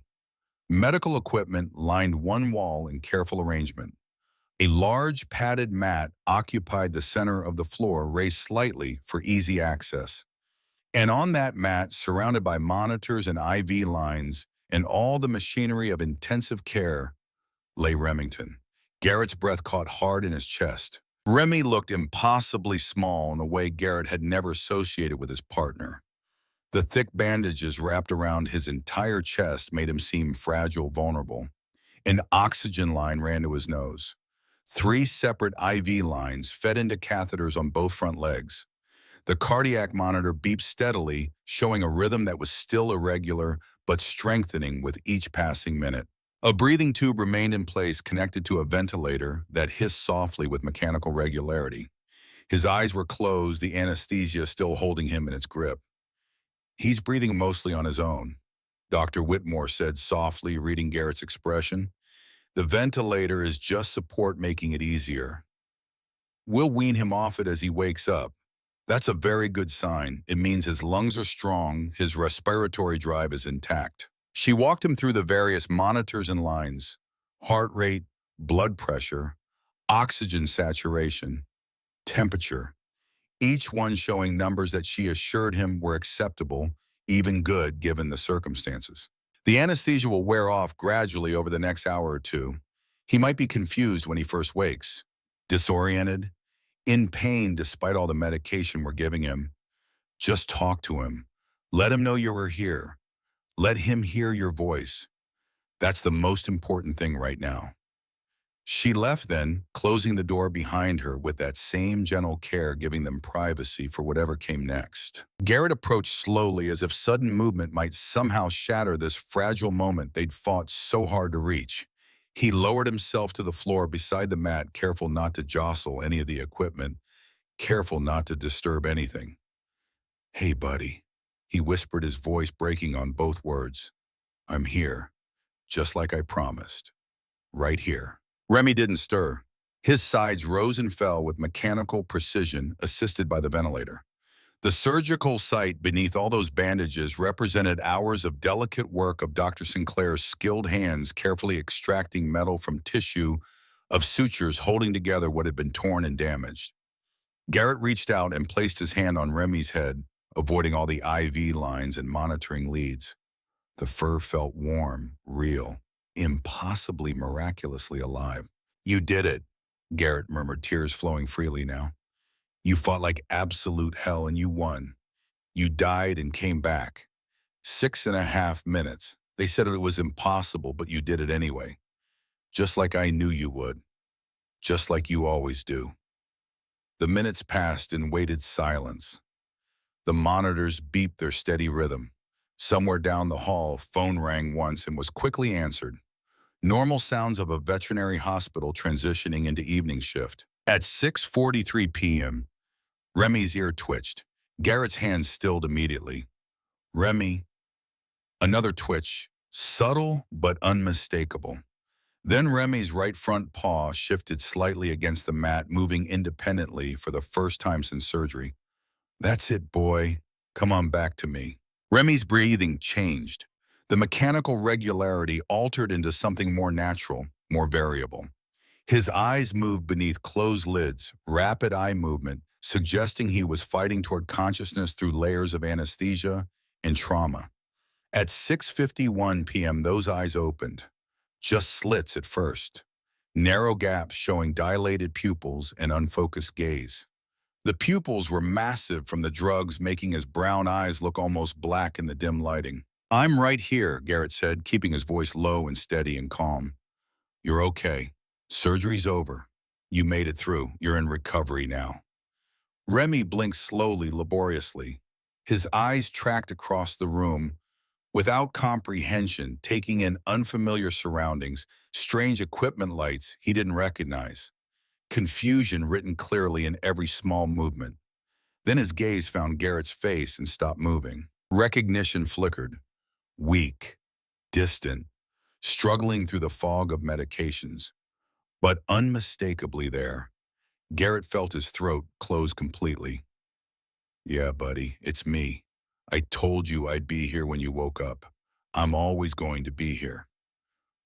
Medical equipment lined one wall in careful arrangement. A large padded mat occupied the center of the floor, raised slightly for easy access. And on that mat, surrounded by monitors and IV lines and all the machinery of intensive care, lay Remington. Garrett's breath caught hard in his chest. Remy looked impossibly small in a way Garrett had never associated with his partner. The thick bandages wrapped around his entire chest made him seem fragile, vulnerable. An oxygen line ran to his nose. 3 separate IV lines fed into catheters on both front legs. The cardiac monitor beeped steadily, showing a rhythm that was still irregular but strengthening with each passing minute. A breathing tube remained in place, connected to a ventilator that hissed softly with mechanical regularity. His eyes were closed, the anesthesia still holding him in its grip. "He's breathing mostly on his own," Dr. Whitmore said softly, reading Garrett's expression. "The ventilator is just support, making it easier. We'll wean him off it as he wakes up. That's a very good sign. It means his lungs are strong, his respiratory drive is intact." She walked him through the various monitors and lines: heart rate, blood pressure, oxygen saturation, temperature, each one showing numbers that she assured him were acceptable, even good given the circumstances. The anesthesia will wear off gradually over the next hour or two. He might be confused when he first wakes, disoriented, in pain despite all the medication we're giving him. Just talk to him. Let him know you were here. Let him hear your voice. That's the most important thing right now. She left then, closing the door behind her with that same gentle care, giving them privacy for whatever came next. Garrett approached slowly, as if sudden movement might somehow shatter this fragile moment they'd fought so hard to reach. He lowered himself to the floor beside the mat, careful not to jostle any of the equipment, careful not to disturb anything. "Hey, buddy," he whispered, his voice breaking on both words. "I'm here, just like I promised. Right here." Remy didn't stir. His sides rose and fell with mechanical precision, assisted by the ventilator. The surgical site beneath all those bandages represented hours of delicate work of Dr. Sinclair's skilled hands, carefully extracting metal from tissue, of sutures holding together what had been torn and damaged. Garrett reached out and placed his hand on Remy's head, avoiding all the IV lines and monitoring leads. The fur felt warm, real, impossibly miraculously alive. "You did it," Garrett murmured, tears flowing freely now. "You fought like absolute hell and you won. You died and came back. 6.5 minutes. They said it was impossible, but you did it anyway. Just like I knew you would. Just like you always do." The minutes passed in weighted silence. The monitors beeped their steady rhythm. Somewhere down the hall, phone rang once and was quickly answered. Normal sounds of a veterinary hospital transitioning into evening shift. At 6:43 p.m., Remy's ear twitched. Garrett's hand stilled immediately. "Remy." Another twitch, subtle but unmistakable. Then Remy's right front paw shifted slightly against the mat, moving independently for the first time since surgery. "That's it, boy. Come on back to me." Remy's breathing changed. The mechanical regularity altered into something more natural, more variable. His eyes moved beneath closed lids, rapid eye movement, suggesting he was fighting toward consciousness through layers of anesthesia and trauma. At 6:51 p.m., those eyes opened, just slits at first, narrow gaps showing dilated pupils and unfocused gaze. The pupils were massive from the drugs, making his brown eyes look almost black in the dim lighting. "I'm right here," Garrett said, keeping his voice low and steady and calm. "You're okay. Surgery's over. You made it through. You're in recovery now." Remy blinked slowly, laboriously. His eyes tracked across the room, without comprehension, taking in unfamiliar surroundings, strange equipment lights he didn't recognize, confusion written clearly in every small movement. Then his gaze found Garrett's face and stopped moving. Recognition flickered, weak, distant, struggling through the fog of medications, but unmistakably there. Garrett felt his throat close completely. "Yeah, buddy, it's me. I told you I'd be here when you woke up. I'm always going to be here."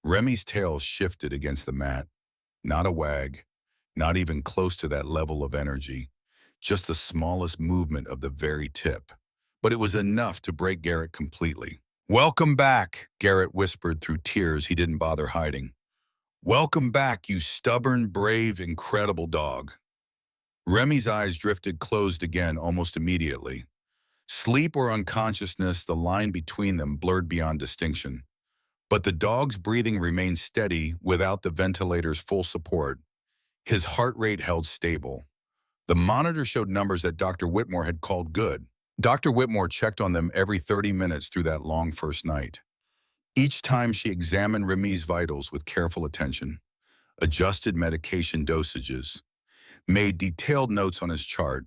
Remy's tail shifted against the mat. Not a wag, not even close to that level of energy. Just the smallest movement of the very tip. But it was enough to break Garrett completely. "Welcome back," Garrett whispered through tears he didn't bother hiding. "Welcome back, you stubborn, brave, incredible dog." Remy's eyes drifted closed again almost immediately. Sleep or unconsciousness, the line between them blurred beyond distinction. But the dog's breathing remained steady without the ventilator's full support. His heart rate held stable. The monitor showed numbers that Dr. Whitmore had called good. Dr. Whitmore checked on them every 30 minutes through that long first night. Each time she examined Remy's vitals with careful attention, adjusted medication dosages, made detailed notes on his chart.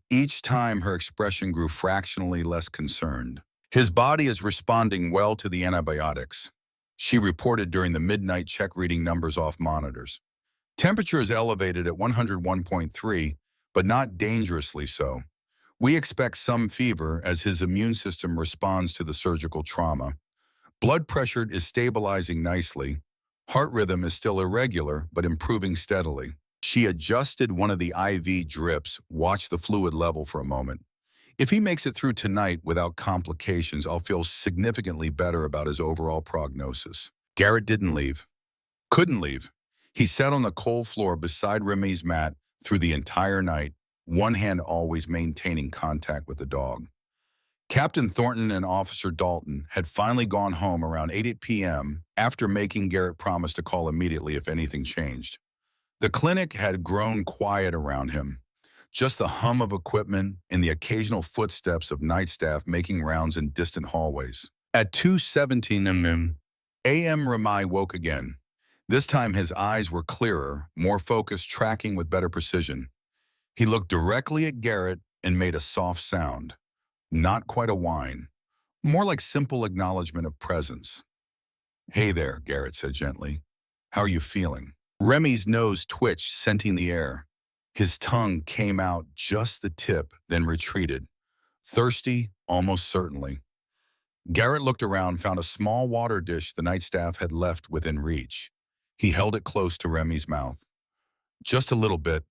Each time her expression grew fractionally less concerned. "His body is responding well to the antibiotics," she reported during the midnight check, reading numbers off monitors. "Temperature is elevated at 101.3, but not dangerously so. We expect some fever as his immune system responds to the surgical trauma. Blood pressure is stabilizing nicely. Heart rhythm is still irregular, but improving steadily." She adjusted one of the IV drips, watched the fluid level for a moment. "If he makes it through tonight without complications, I'll feel significantly better about his overall prognosis." Garrett didn't leave. Couldn't leave. He sat on the cold floor beside Remy's mat through the entire night, one hand always maintaining contact with the dog. Captain Thornton and Officer Dalton had finally gone home around 8 p.m. after making Garrett promise to call immediately if anything changed. The clinic had grown quiet around him, just the hum of equipment and the occasional footsteps of night staff making rounds in distant hallways. At 2:17 a.m., Remy woke again. This time his eyes were clearer, more focused, tracking with better precision. He looked directly at Garrett and made a soft sound. Not quite a whine, more like simple acknowledgement of presence. "Hey there," Garrett said gently. "How are you feeling?" Remy's nose twitched, scenting the air. His tongue came out just the tip, then retreated. Thirsty, almost certainly. Garrett looked around, found a small water dish the night staff had left within reach. He held it close to Remy's mouth. "Just a little bit,"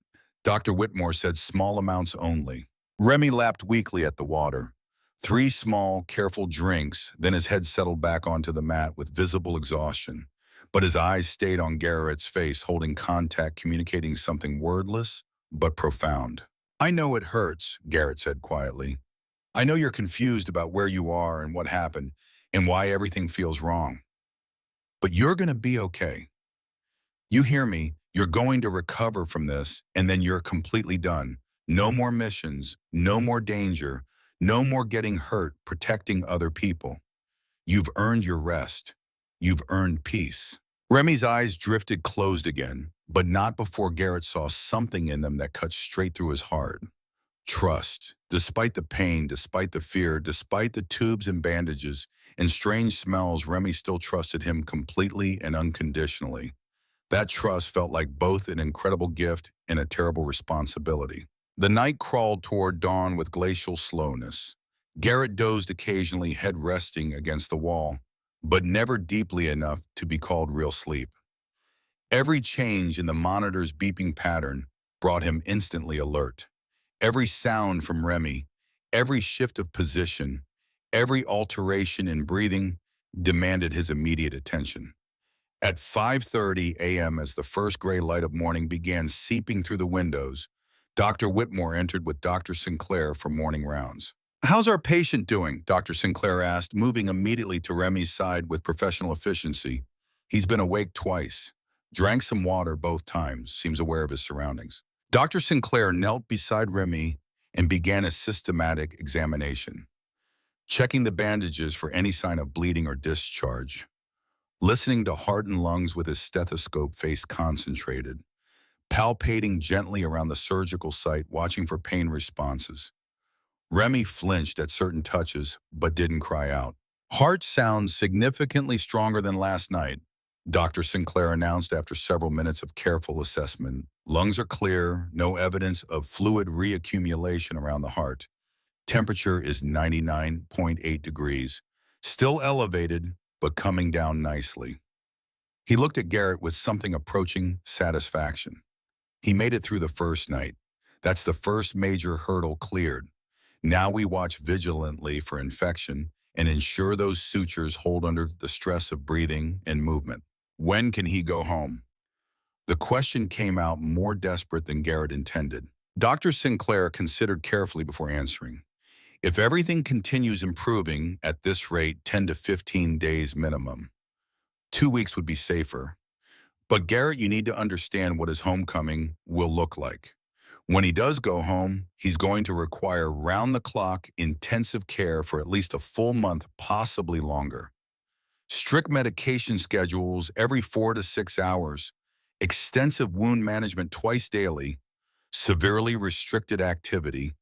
Dr. Whitmore said, "small amounts only." Remy lapped weakly at the water. 3 small, careful drinks, then his head settled back onto the mat with visible exhaustion. But his eyes stayed on Garrett's face, holding contact, communicating something wordless but profound. "I know it hurts," Garrett said quietly. "I know you're confused about where you are and what happened and why everything feels wrong. But you're going to be okay. You hear me? You're going to recover from this, and then you're completely done. No more missions, no more danger, no more getting hurt protecting other people. You've earned your rest. You've earned peace." Remy's eyes drifted closed again, but not before Garrett saw something in them that cut straight through his heart. Trust. Despite the pain, despite the fear, despite the tubes and bandages and strange smells, Remy still trusted him completely and unconditionally. That trust felt like both an incredible gift and a terrible responsibility. The night crawled toward dawn with glacial slowness. Garrett dozed occasionally, head resting against the wall, but never deeply enough to be called real sleep. Every change in the monitor's beeping pattern brought him instantly alert. Every sound from Remy, every shift of position, every alteration in breathing demanded his immediate attention. At 5:30 a.m., as the first gray light of morning began seeping through the windows, Dr. Whitmore entered with Dr. Sinclair for morning rounds. "How's our patient doing?" Dr. Sinclair asked, moving immediately to Remy's side with professional efficiency. "He's been awake twice. Drank some water both times, seems aware of his surroundings." Dr. Sinclair knelt beside Remy and began a systematic examination, checking the bandages for any sign of bleeding or discharge, listening to heart and lungs with his stethoscope face concentrated, palpating gently around the surgical site, watching for pain responses. Remy flinched at certain touches, but didn't cry out. "Heart sounds significantly stronger than last night," Dr. Sinclair announced after several minutes of careful assessment. "Lungs are clear, no evidence of fluid reaccumulation around the heart. Temperature is 99.8 degrees, still elevated, but coming down nicely." He looked at Garrett with something approaching satisfaction. He made it through the first night. That's the first major hurdle cleared. Now we watch vigilantly for infection and ensure those sutures hold under the stress of breathing and movement. When can he go home? The question came out more desperate than Garrett intended. Dr. Sinclair considered carefully before answering. "If everything continues improving at this rate, 10 to 15 days minimum. 2 weeks would be safer. But Garrett, you need to understand what his homecoming will look like. When he does go home, he's going to require round-the-clock intensive care for at least a full month, possibly longer. Strict medication schedules every 4 to 6 hours, extensive wound management twice daily, severely restricted activity,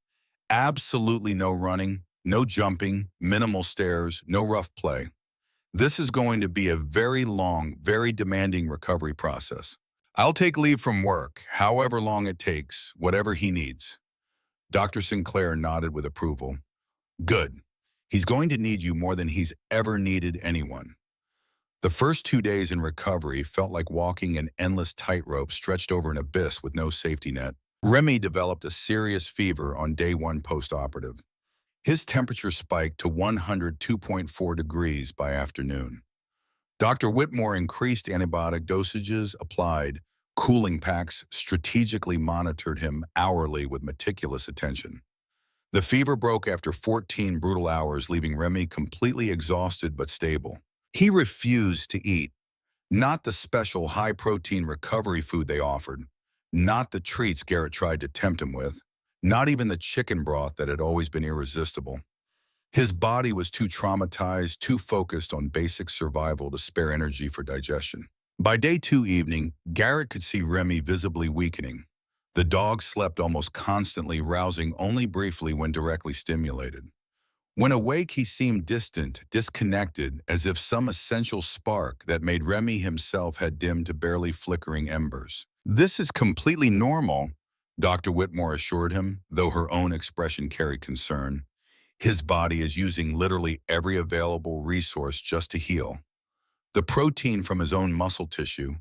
absolutely no running, no jumping, minimal stairs, no rough play. This is going to be a very long, very demanding recovery process. I'll take leave from work, however long it takes, whatever he needs." Dr. Sinclair nodded with approval. "Good. He's going to need you more than he's ever needed anyone." The first 2 days in recovery felt like walking an endless tightrope stretched over an abyss with no safety net. Remy developed a serious fever on day one post-operative. His temperature spiked to 102.4 degrees by afternoon. Dr. Whitmore increased antibiotic dosages, applied cooling packs, strategically monitored him hourly with meticulous attention. The fever broke after 14 brutal hours, leaving Remy completely exhausted but stable. He refused to eat. Not the special high-protein recovery food they offered. Not the treats Garrett tried to tempt him with. Not even the chicken broth that had always been irresistible. His body was too traumatized, too focused on basic survival to spare energy for digestion. By day 2 evening, Garrett could see Remy visibly weakening. The dog slept almost constantly, rousing only briefly when directly stimulated. When awake, he seemed distant, disconnected, as if some essential spark that made Remy himself had dimmed to barely flickering embers. "This is completely normal," Dr. Whitmore assured him, though her own expression carried concern. "His body is using literally every available resource just to heal. The protein from his own muscle tissue,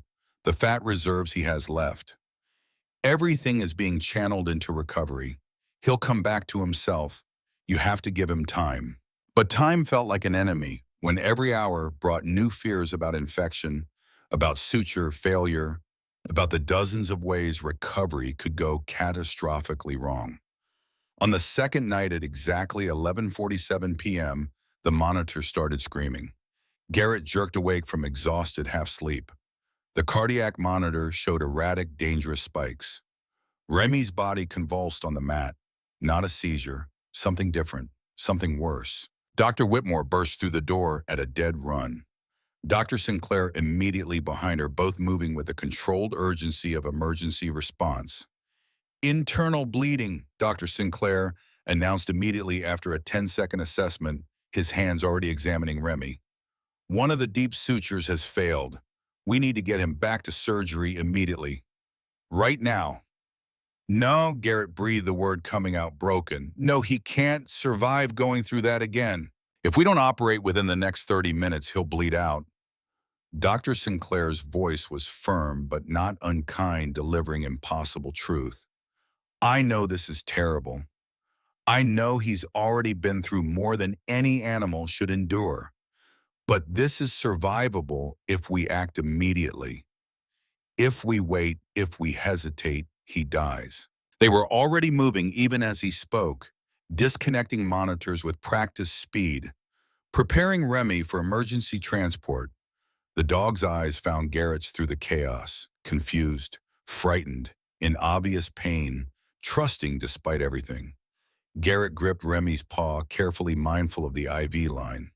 the fat reserves he has left. Everything is being channeled into recovery. He'll come back to himself. You have to give him time." But time felt like an enemy when every hour brought new fears about infection, about suture failure, about the dozens of ways recovery could go catastrophically wrong. On the second night at exactly 11:47 p.m., the monitor started screaming. Garrett jerked awake from exhausted half-sleep. The cardiac monitor showed erratic, dangerous spikes. Remy's body convulsed on the mat. Not a seizure, something different, something worse. Dr. Whitmore burst through the door at a dead run. Dr. Sinclair immediately behind her, both moving with the controlled urgency of emergency response. "Internal bleeding," Dr. Sinclair announced immediately after a 10-second assessment, his hands already examining Remy. "One of the deep sutures has failed. We need to get him back to surgery immediately. Right now." "No," Garrett breathed, the word coming out broken. "No, he can't survive going through that again. If we don't operate within the next 30 minutes, he'll bleed out." Dr. Sinclair's voice was firm but not unkind, delivering impossible truth. I know this is terrible. I know he's already been through more than any animal should endure. But this is survivable if we act immediately. If we wait, if we hesitate, he dies. They were already moving even as he spoke, disconnecting monitors with practiced speed, preparing Remy for emergency transport. The dog's eyes found Garrett's through the chaos, confused, frightened, in obvious pain, trusting despite everything. Garrett gripped Remy's paw, carefully mindful of the IV line.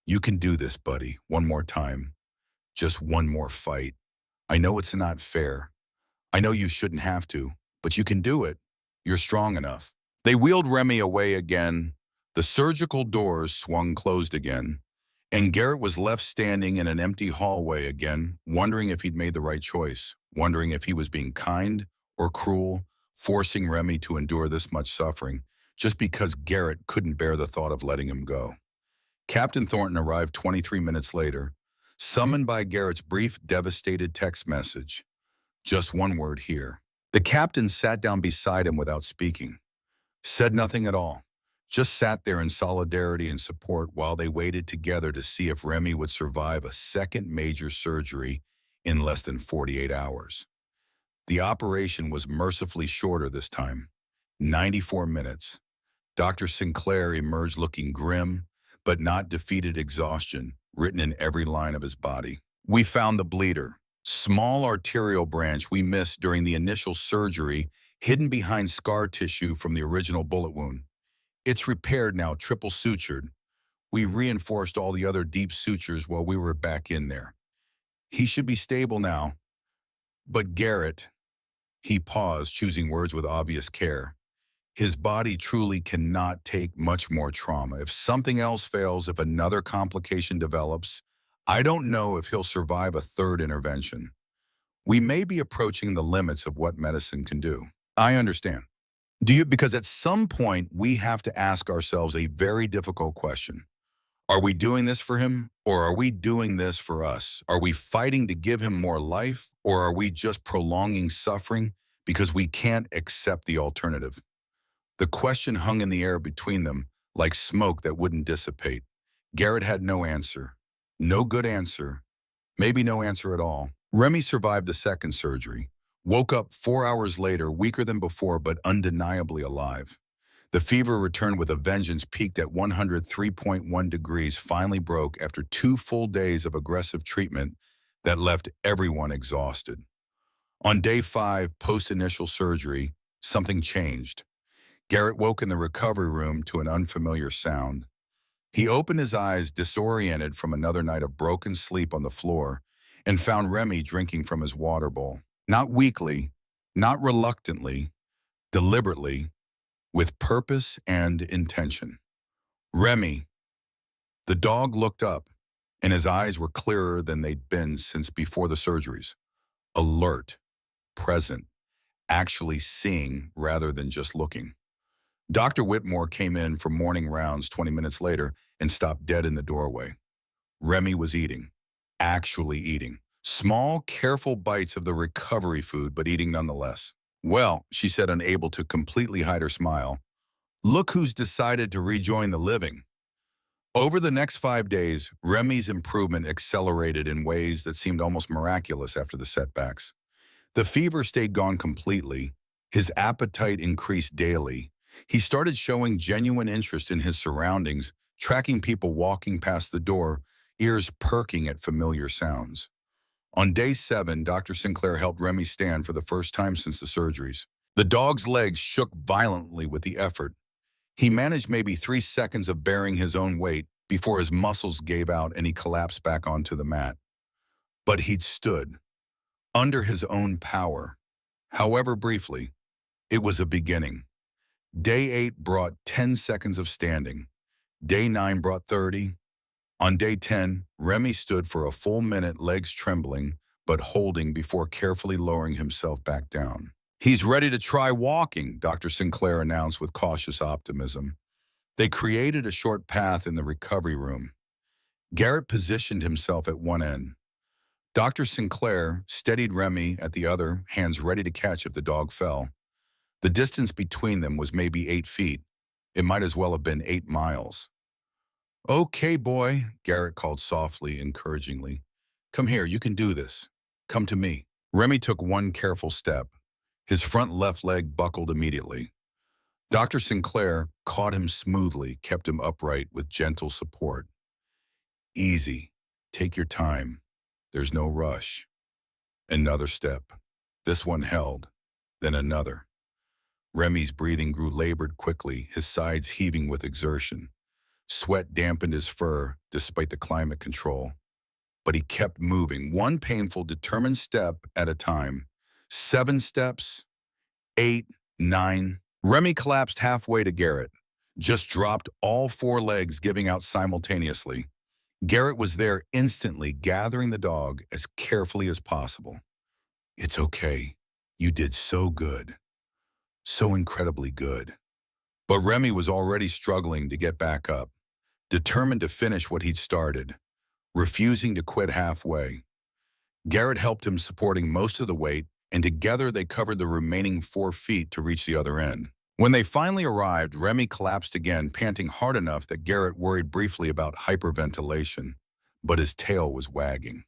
You can do this, buddy. One more time. Just one more fight. I know it's not fair. I know you shouldn't have to, but you can do it. You're strong enough. They wheeled Remy away again. The surgical doors swung closed again, and Garrett was left standing in an empty hallway again, wondering if he'd made the right choice, wondering if he was being kind or cruel, forcing Remy to endure this much suffering, just because Garrett couldn't bear the thought of letting him go. Captain Thornton arrived 23 minutes later, summoned by Garrett's brief, devastated text message. Just one word here. The captain sat down beside him without speaking, said nothing at all, just sat there in solidarity and support while they waited together to see if Remy would survive a second major surgery in less than 48 hours. The operation was mercifully shorter this time, 94 minutes. Dr. Sinclair emerged looking grim, but not defeated exhaustion, written in every line of his body. We found the bleeder, small arterial branch we missed during the initial surgery, hidden behind scar tissue from the original bullet wound. It's repaired now, triple sutured. We reinforced all the other deep sutures while we were back in there. He should be stable now. But Garrett, he paused, choosing words with obvious care. His body truly cannot take much more trauma. If something else fails, if another complication develops, I don't know if he'll survive a third intervention. We may be approaching the limits of what medicine can do. I understand. Because at some point, we have to ask ourselves a very difficult question. Are we doing this for him, or are we doing this for us? Are we fighting to give him more life, or are we just prolonging suffering because we can't accept the alternative? The question hung in the air between them, like smoke that wouldn't dissipate. Garrett had no answer. No good answer. Maybe no answer at all. Remy survived the second surgery. Woke up 4 hours later, weaker than before, but undeniably alive. The fever returned with a vengeance, peaked at 103.1 degrees, finally broke after 2 full days of aggressive treatment that left everyone exhausted. On day 5, post-initial surgery, something changed. Garrett woke in the recovery room to an unfamiliar sound. He opened his eyes, disoriented from another night of broken sleep on the floor, and found Remy drinking from his water bowl. Not weakly, not reluctantly, deliberately, with purpose and intention. Remy. The dog looked up, and his eyes were clearer than they'd been since before the surgeries. Alert, present, actually seeing rather than just looking. Dr. Whitmore came in for morning rounds 20 minutes later and stopped dead in the doorway. Remy was eating, actually eating. Small, careful bites of the recovery food, but eating nonetheless. Well, she said, unable to completely hide her smile, look who's decided to rejoin the living. Over the next 5 days, Remy's improvement accelerated in ways that seemed almost miraculous after the setbacks. The fever stayed gone completely. His appetite increased daily. He started showing genuine interest in his surroundings, tracking people walking past the door, ears perking at familiar sounds. On day 7, Dr. Sinclair helped Remy stand for the first time since the surgeries. The dog's legs shook violently with the effort. He managed maybe 3 seconds of bearing his own weight before his muscles gave out and he collapsed back onto the mat. But he'd stood, under his own power. However briefly, it was a beginning. Day 8 brought 10 seconds of standing. Day 9 brought 30. On day 10, Remy stood for a full minute, legs trembling, but holding before carefully lowering himself back down. He's ready to try walking, Dr. Sinclair announced with cautious optimism. They created a short path in the recovery room. Garrett positioned himself at one end. Dr. Sinclair steadied Remy at the other, hands ready to catch if the dog fell. The distance between them was maybe 8 feet. It might as well have been 8 miles. Okay, boy, Garrett called softly, encouragingly. Come here, you can do this. Come to me. Remy took one careful step. His front left leg buckled immediately. Dr. Sinclair caught him smoothly, kept him upright with gentle support. Easy. Take your time. There's no rush. Another step. This one held. Then another. Remy's breathing grew labored quickly, his sides heaving with exertion. Sweat dampened his fur despite the climate control. But he kept moving, one painful, determined step at a time. 7 steps, 8, 9. Remy collapsed halfway to Garrett, just dropped all 4 legs giving out simultaneously. Garrett was there instantly, gathering the dog as carefully as possible. It's okay. You did so good. So incredibly good. But Remy was already struggling to get back up, determined to finish what he'd started, refusing to quit halfway. Garrett helped him, supporting most of the weight, and together they covered the remaining 4 feet to reach the other end. When they finally arrived, Remy collapsed again, panting hard enough that Garrett worried briefly about hyperventilation, but his tail was wagging.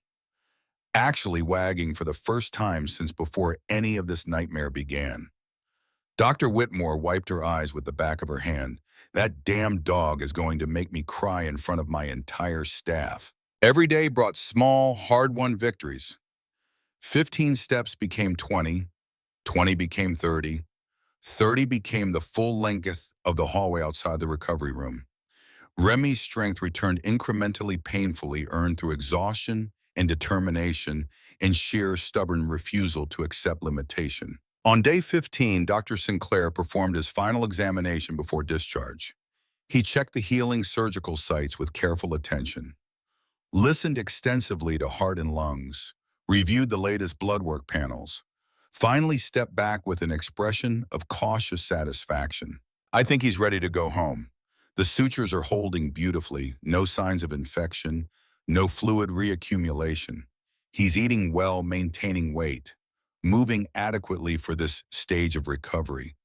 Actually wagging for the first time since before any of this nightmare began. Dr. Whitmore wiped her eyes with the back of her hand. That damn dog is going to make me cry in front of my entire staff. Every day brought small, hard-won victories. 15 steps became 20, 20 became 30, 30 became the full length of the hallway outside the recovery room. Remy's strength returned incrementally, painfully earned through exhaustion and determination and sheer stubborn refusal to accept limitation. On day 15, Dr. Sinclair performed his final examination before discharge. He checked the healing surgical sites with careful attention, listened extensively to heart and lungs, reviewed the latest blood work panels, finally stepped back with an expression of cautious satisfaction. I think he's ready to go home. The sutures are holding beautifully, no signs of infection, no fluid reaccumulation. He's eating well, maintaining weight, moving adequately for this stage of recovery.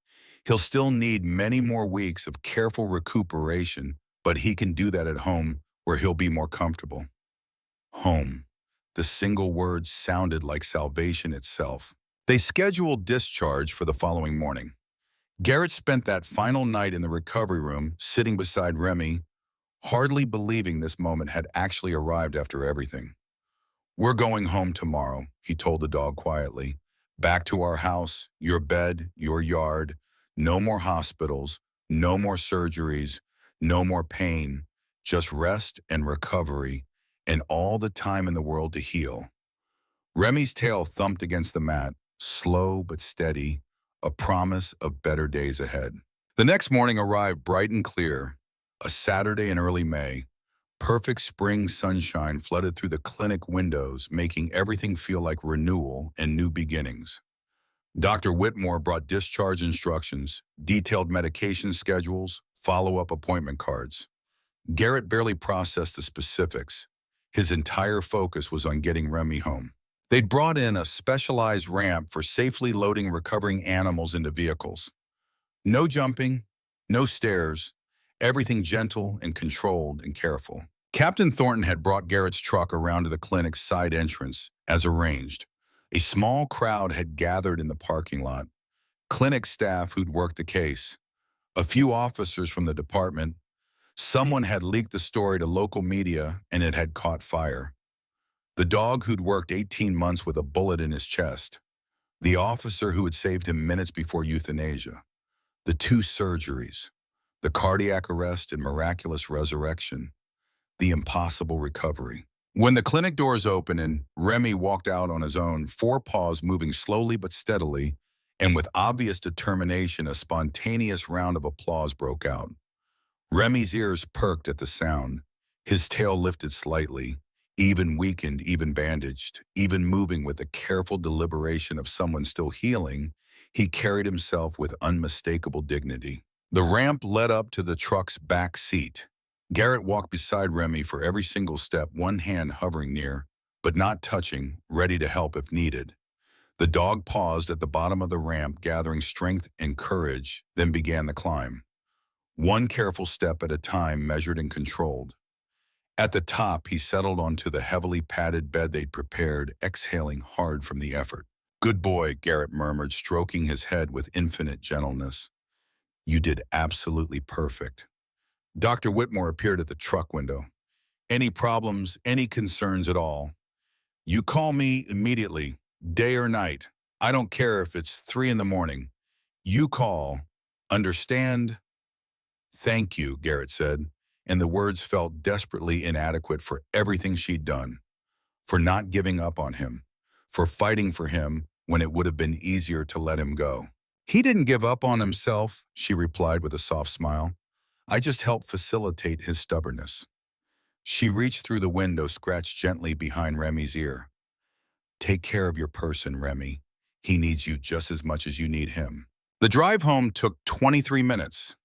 He'll still need many more weeks of careful recuperation, but he can do that at home where he'll be more comfortable. Home. The single word sounded like salvation itself. They scheduled discharge for the following morning. Garrett spent that final night in the recovery room, sitting beside Remy, hardly believing this moment had actually arrived after everything. We're going home tomorrow, he told the dog quietly. Back to our house, your bed, your yard. No more hospitals, no more surgeries, no more pain. Just rest and recovery, and all the time in the world to heal. Remy's tail thumped against the mat, slow but steady, a promise of better days ahead. The next morning arrived bright and clear, a Saturday in early May. Perfect spring sunshine flooded through the clinic windows, making everything feel like renewal and new beginnings. Dr. Whitmore brought discharge instructions, detailed medication schedules, follow-up appointment cards. Garrett barely processed the specifics. His entire focus was on getting Remy home. They'd brought in a specialized ramp for safely loading recovering animals into vehicles. No jumping, no stairs, everything gentle and controlled and careful. Captain Thornton had brought Garrett's truck around to the clinic's side entrance, as arranged. A small crowd had gathered in the parking lot. Clinic staff who'd worked the case. A few officers from the department. Someone had leaked the story to local media and it had caught fire. The dog who'd worked 18 months with a bullet in his chest. The officer who had saved him minutes before euthanasia. The 2 surgeries. The cardiac arrest and miraculous resurrection. The impossible recovery. When the clinic doors opened and Remy walked out on his own, 4 paws moving slowly but steadily, and with obvious determination, a spontaneous round of applause broke out. Remy's ears perked at the sound. His tail lifted slightly, even weakened, even bandaged, even moving with the careful deliberation of someone still healing. He carried himself with unmistakable dignity. The ramp led up to the truck's back seat. Garrett walked beside Remy for every single step, one hand hovering near, but not touching, ready to help if needed. The dog paused at the bottom of the ramp, gathering strength and courage, then began the climb. One careful step at a time, measured and controlled. At the top, he settled onto the heavily padded bed they'd prepared, exhaling hard from the effort. "Good boy," Garrett murmured, stroking his head with infinite gentleness. "You did absolutely perfect." Dr. Whitmore appeared at the truck window. "Any problems, any concerns at all? You call me immediately, day or night. I don't care if it's 3 in the morning. You call. Understand?" "Thank you," Garrett said, and the words felt desperately inadequate for everything she'd done, for not giving up on him, for fighting for him when it would have been easier to let him go. "He didn't give up on himself," she replied with a soft smile. "I just helped facilitate his stubbornness." She reached through the window, scratched gently behind Remy's ear. "Take care of your person, Remy. He needs you just as much as you need him." The drive home took 23 minutes.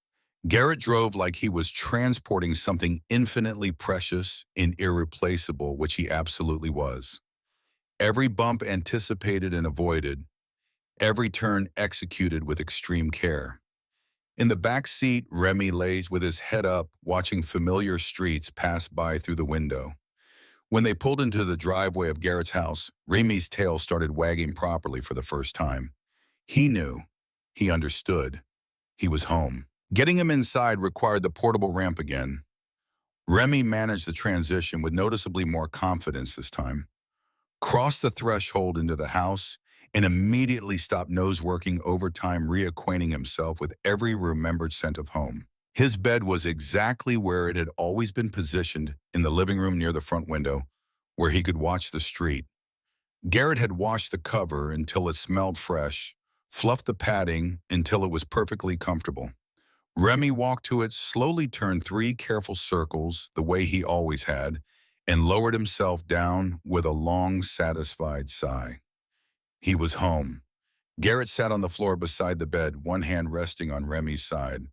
Garrett drove like he was transporting something infinitely precious and irreplaceable, which he absolutely was. Every bump anticipated and avoided, every turn executed with extreme care. In the back seat, Remy lay with his head up, watching familiar streets pass by through the window. When they pulled into the driveway of Garrett's house, Remy's tail started wagging properly for the first time. He knew. He understood. He was home. Getting him inside required the portable ramp again. Remy managed the transition with noticeably more confidence this time. Crossed the threshold into the house and immediately stopped nose-working overtime, reacquainting himself with every remembered scent of home. His bed was exactly where it had always been positioned, in the living room near the front window, where he could watch the street. Garrett had washed the cover until it smelled fresh, fluffed the padding until it was perfectly comfortable. Remy walked to it, slowly turned 3 careful circles, the way he always had, and lowered himself down with a long, satisfied sigh. He was home. Garrett sat on the floor beside the bed, one hand resting on Remy's side.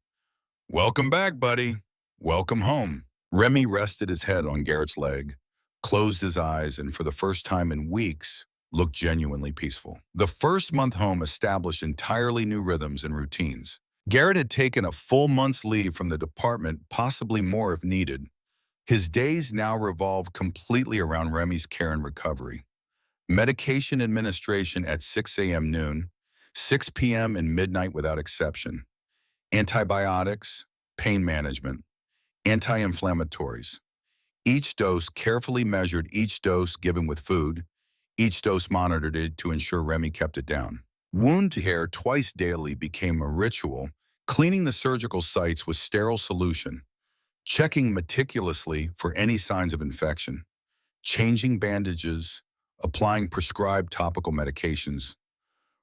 "Welcome back, buddy. Welcome home." Remy rested his head on Garrett's leg, closed his eyes, and for the first time in weeks, looked genuinely peaceful. The first month home established entirely new rhythms and routines. Garrett had taken a full month's leave from the department, possibly more if needed. His days now revolved completely around Remy's care and recovery. Medication administration at 6 a.m. noon, 6 p.m. and midnight without exception. Antibiotics, pain management, anti-inflammatories. Each dose carefully measured, each dose given with food, each dose monitored to ensure Remy kept it down. Wound care twice daily became a ritual, cleaning the surgical sites with sterile solution, checking meticulously for any signs of infection, changing bandages, applying prescribed topical medications.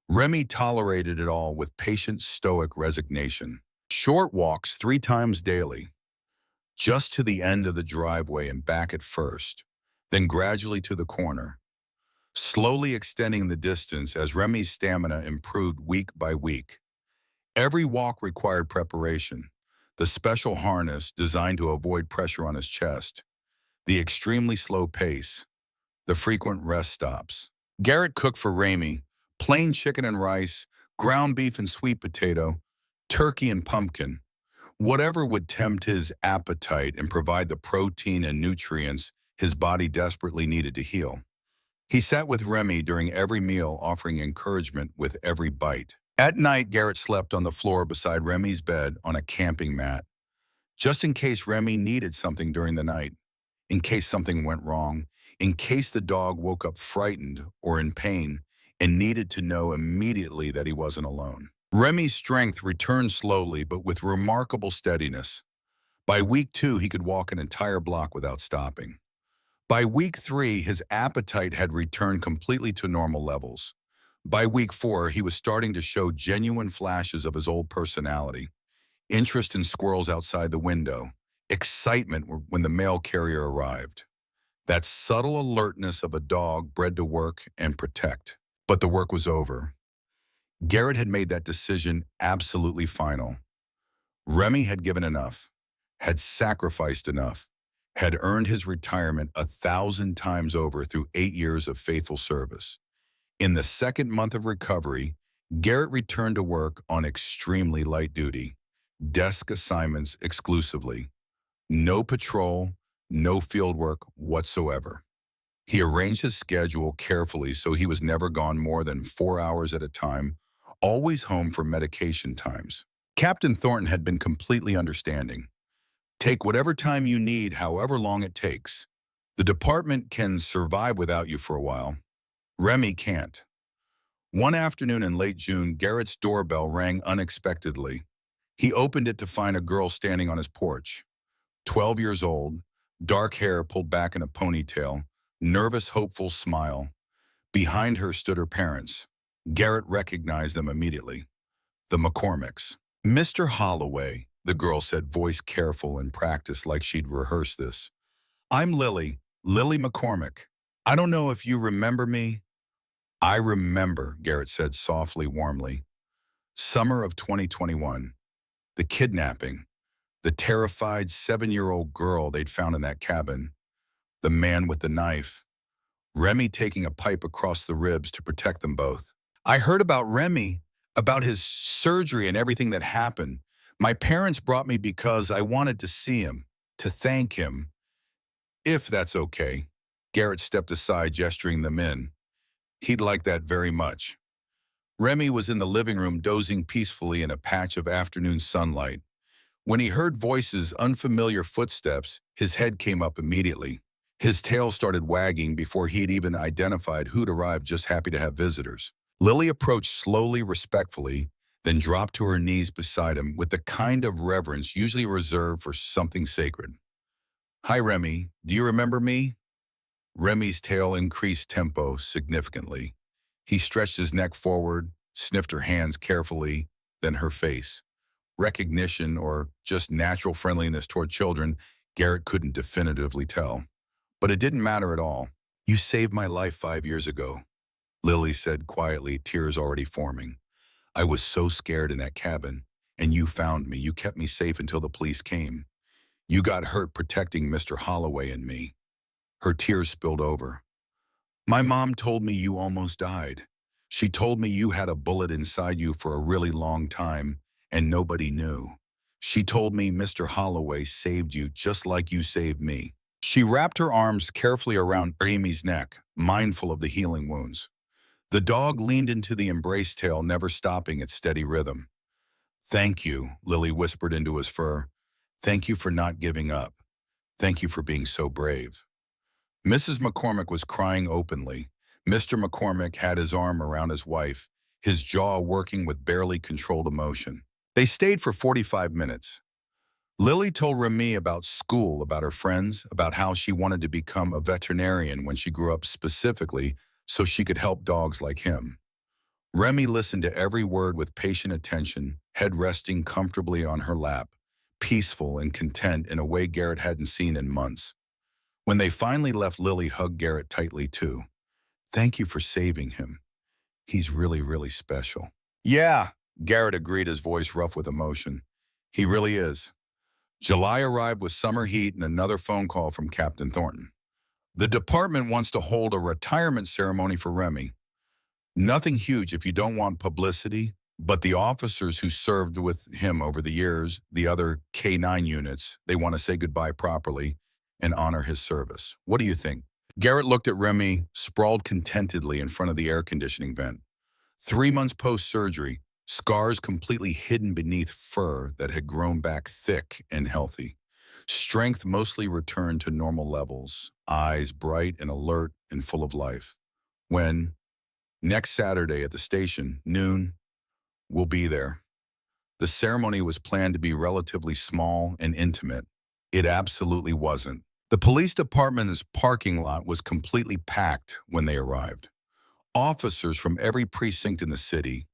Remy tolerated it all with patient stoic resignation. Short walks 3 times daily, just to the end of the driveway and back at first, then gradually to the corner, slowly extending the distance as Remy's stamina improved week by week. Every walk required preparation, the special harness designed to avoid pressure on his chest, the extremely slow pace, the frequent rest stops. Garrett cooked for Remy, plain chicken and rice, ground beef and sweet potato, turkey and pumpkin, whatever would tempt his appetite and provide the protein and nutrients his body desperately needed to heal. He sat with Remy during every meal, offering encouragement with every bite. At night, Garrett slept on the floor beside Remy's bed on a camping mat, just in case Remy needed something during the night, in case something went wrong, in case the dog woke up frightened or in pain and needed to know immediately that he wasn't alone. Remy's strength returned slowly but with remarkable steadiness. By week 2, he could walk an entire block without stopping. By week 3, his appetite had returned completely to normal levels. By week 4, he was starting to show genuine flashes of his old personality. Interest in squirrels outside the window, excitement when the mail carrier arrived. That subtle alertness of a dog bred to work and protect. But the work was over. Garrett had made that decision absolutely final. Remy had given enough, had sacrificed enough. had earned his retirement 1,000 times over through 8 years of faithful service. In the second month of recovery, Garrett returned to work on extremely light duty, desk assignments exclusively, no patrol, no field work whatsoever. He arranged his schedule carefully so he was never gone more than 4 hours at a time, always home for medication times. Captain Thornton had been completely understanding. Take whatever time you need, however long it takes. The department can survive without you for a while. Remy can't. One afternoon in late June, Garrett's doorbell rang unexpectedly. He opened it to find a girl standing on his porch. 12 years old, dark hair pulled back in a ponytail, nervous, hopeful smile. Behind her stood her parents. Garrett recognized them immediately. The McCormicks. "Mr. Holloway," the girl said, voice careful and practiced like she'd rehearsed this. "I'm Lily McCormick. I don't know if you remember me." "I remember," Garrett said softly, warmly. "Summer of 2021. The kidnapping. The terrified 7-year-old girl they'd found in that cabin. The man with the knife. Remy taking a pipe across the ribs to protect them both. I heard about Remy, about his surgery and everything that happened. My parents brought me because I wanted to see him, to thank him. If that's okay." Garrett stepped aside, gesturing them in. He'd like that very much. Remy was in the living room dozing peacefully in a patch of afternoon sunlight. When he heard voices, unfamiliar footsteps, his head came up immediately. His tail started wagging before he'd even identified who'd arrived, just happy to have visitors. Lily approached slowly, respectfully, then dropped to her knees beside him with the kind of reverence usually reserved for something sacred. "Hi, Remy. Do you remember me?" Remy's tail increased tempo significantly. He stretched his neck forward, sniffed her hands carefully, then her face. Recognition or just natural friendliness toward children, Garrett couldn't definitively tell. But it didn't matter at all. "You saved my life 5 years ago," Lily said quietly, tears already forming. "I was so scared in that cabin, and you found me. You kept me safe until the police came. You got hurt protecting Mr. Holloway and me." Her tears spilled over. "My mom told me you almost died. She told me you had a bullet inside you for a really long time, and nobody knew. She told me Mr. Holloway saved you just like you saved me." She wrapped her arms carefully around Amy's neck, mindful of the healing wounds. The dog leaned into the embrace tail, never stopping its steady rhythm. "Thank you," Lily whispered into his fur. "Thank you for not giving up. Thank you for being so brave." Mrs. McCormick was crying openly. Mr. McCormick had his arm around his wife, his jaw working with barely controlled emotion. They stayed for 45 minutes. Lily told Remy about school, about her friends, about how she wanted to become a veterinarian when she grew up, specifically so she could help dogs like him. Remy listened to every word with patient attention, head resting comfortably on her lap, peaceful and content in a way Garrett hadn't seen in months. When they finally left, Lily hugged Garrett tightly too. "Thank you for saving him. He's really, really special." "Yeah," Garrett agreed, his voice rough with emotion. "He really is." July arrived with summer heat and another phone call from Captain Thornton. "The department wants to hold a retirement ceremony for Remy. Nothing huge if you don't want publicity, but the officers who served with him over the years, the other K9 units, they want to say goodbye properly and honor his service. What do you think?" Garrett looked at Remy, sprawled contentedly in front of the air conditioning vent. 3 months post-surgery, scars completely hidden beneath fur that had grown back thick and healthy. Strength mostly returned to normal levels, eyes bright and alert and full of life. When, next Saturday at the station, noon, "We'll be there." The ceremony was planned to be relatively small and intimate. It absolutely wasn't. The police department's parking lot was completely packed when they arrived. Officers from every precinct in the city,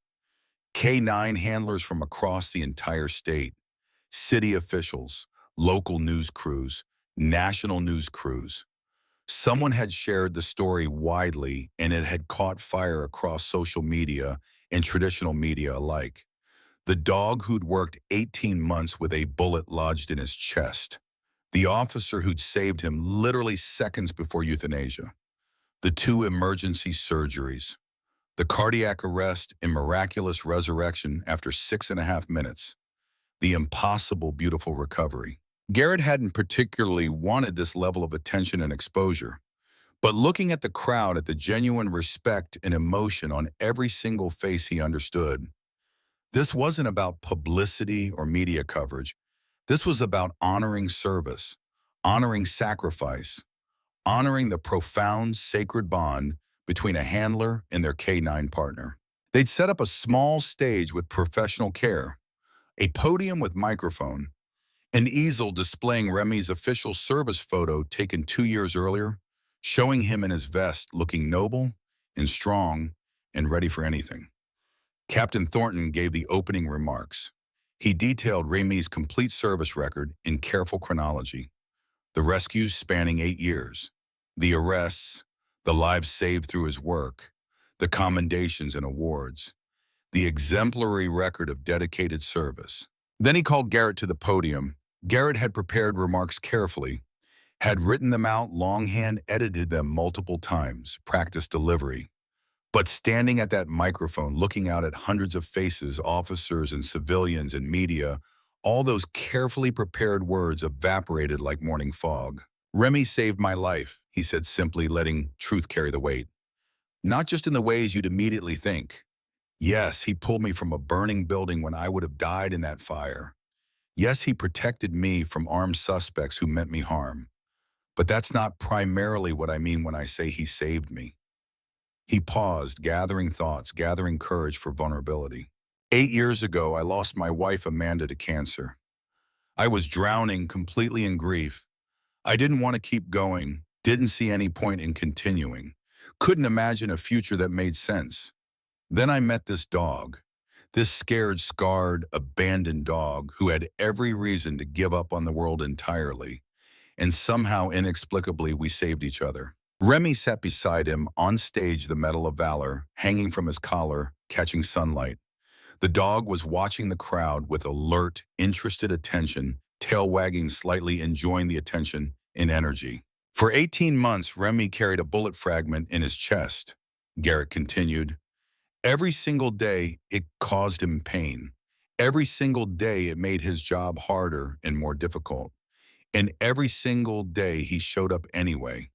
K9 handlers from across the entire state, city officials, local news crews, national news crews. Someone had shared the story widely, and it had caught fire across social media and traditional media alike. The dog who'd worked 18 months with a bullet lodged in his chest. The officer who'd saved him literally seconds before euthanasia. The two emergency surgeries. The cardiac arrest and miraculous resurrection after 6.5 minutes. The impossible beautiful recovery. Garrett hadn't particularly wanted this level of attention and exposure, but looking at the crowd, at the genuine respect and emotion on every single face, he understood. This wasn't about publicity or media coverage. This was about honoring service, honoring sacrifice, honoring the profound sacred bond between a handler and their K9 partner. They'd set up a small stage with professional care, a podium with microphone, an easel displaying Remy's official service photo taken 2 years earlier, showing him in his vest looking noble and strong and ready for anything. Captain Thornton gave the opening remarks. He detailed Remy's complete service record in careful chronology. The rescues spanning 8 years, the arrests, the lives saved through his work, the commendations and awards, the exemplary record of dedicated service. Then he called Garrett to the podium. Garrett had prepared remarks carefully, had written them out longhand, edited them multiple times, practiced delivery. But standing at that microphone, looking out at hundreds of faces, officers and civilians and media, all those carefully prepared words evaporated like morning fog. Remy saved my life, he said simply, letting truth carry the weight. Not just in the ways you'd immediately think. Yes, he pulled me from a burning building when I would have died in that fire. Yes, he protected me from armed suspects who meant me harm. But that's not primarily what I mean when I say he saved me. He paused, gathering thoughts, gathering courage for vulnerability. 8 years ago, I lost my wife Amanda to cancer. I was drowning completely in grief. I didn't want to keep going, didn't see any point in continuing, couldn't imagine a future that made sense. Then I met this dog, this scared, scarred, abandoned dog who had every reason to give up on the world entirely. And somehow, inexplicably, we saved each other. Remy sat beside him, on stage, the Medal of Valor, hanging from his collar, catching sunlight. The dog was watching the crowd with alert, interested attention, tail wagging slightly, enjoying the attention and energy. For 18 months, Remy carried a bullet fragment in his chest. Garrett continued. Every single day, it caused him pain. Every single day, it made his job harder and more difficult. And every single day, he showed up anyway.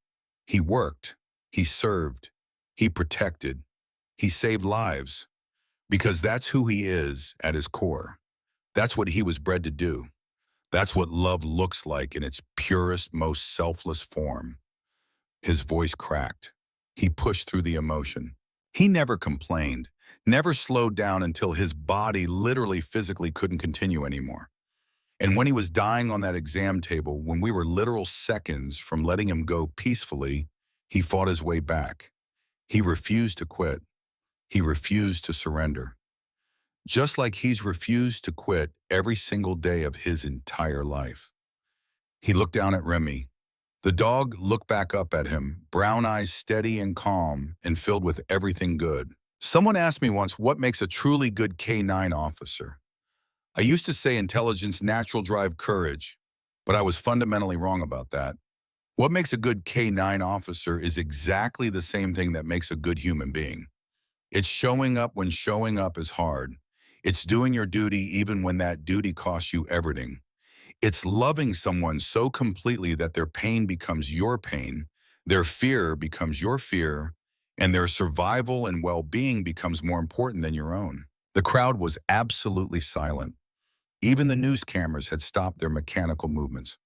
He worked, he served, he protected, he saved lives. Because that's who he is at his core. That's what he was bred to do. That's what love looks like in its purest, most selfless form. His voice cracked. He pushed through the emotion. He never complained, never slowed down until his body literally physically couldn't continue anymore. And when he was dying on that exam table, when we were literal seconds from letting him go peacefully, he fought his way back. He refused to quit. He refused to surrender. Just like he's refused to quit every single day of his entire life. He looked down at Remy. The dog looked back up at him, brown eyes steady and calm and filled with everything good. Someone asked me once what makes a truly good K9 officer. I used to say intelligence, natural drive, courage, but I was fundamentally wrong about that. What makes a good K9 officer is exactly the same thing that makes a good human being. It's showing up when showing up is hard. It's doing your duty even when that duty costs you everything. It's loving someone so completely that their pain becomes your pain, their fear becomes your fear, and their survival and well-being becomes more important than your own. The crowd was absolutely silent. Even the news cameras had stopped their mechanical movements.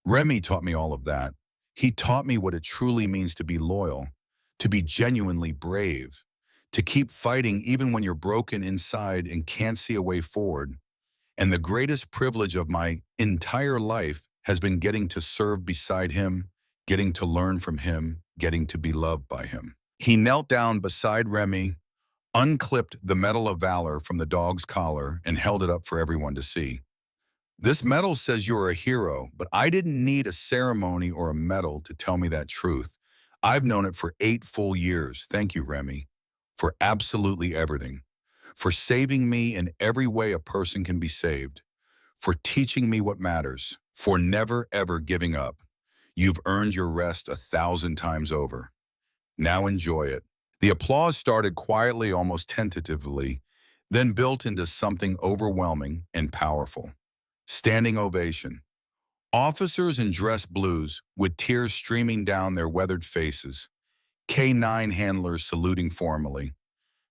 Remy taught me all of that. He taught me what it truly means to be loyal, to be genuinely brave, to keep fighting even when you're broken inside and can't see a way forward. And the greatest privilege of my entire life has been getting to serve beside him, getting to learn from him, getting to be loved by him. He knelt down beside Remy, unclipped the Medal of Valor from the dog's collar, and held it up for everyone to see. This medal says you're a hero, but I didn't need a ceremony or a medal to tell me that truth. I've known it for 8 full years. Thank you, Remy, for absolutely everything. For saving me in every way a person can be saved. For teaching me what matters. for never ever giving up. You've earned your rest 1,000 times over. Now enjoy it. The applause started quietly, almost tentatively, then built into something overwhelming and powerful. Standing ovation. Officers in dress blues, with tears streaming down their weathered faces. K9 handlers saluting formally.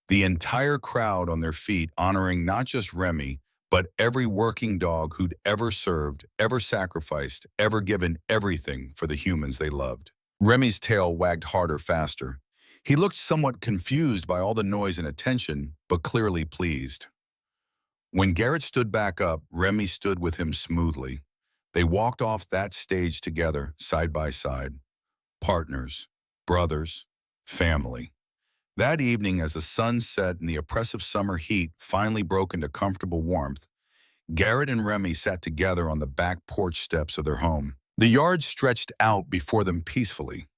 The entire crowd on their feet honoring not just Remy, but every working dog who'd ever served, ever sacrificed, ever given everything for the humans they loved. Remy's tail wagged harder, faster. He looked somewhat confused by all the noise and attention, but clearly pleased. When Garrett stood back up, Remy stood with him smoothly. They walked off that stage together, side by side. Partners, brothers, family. That evening, as the sun set and the oppressive summer heat finally broke into comfortable warmth, Garrett and Remy sat together on the back porch steps of their home. The yard stretched out before them peacefully,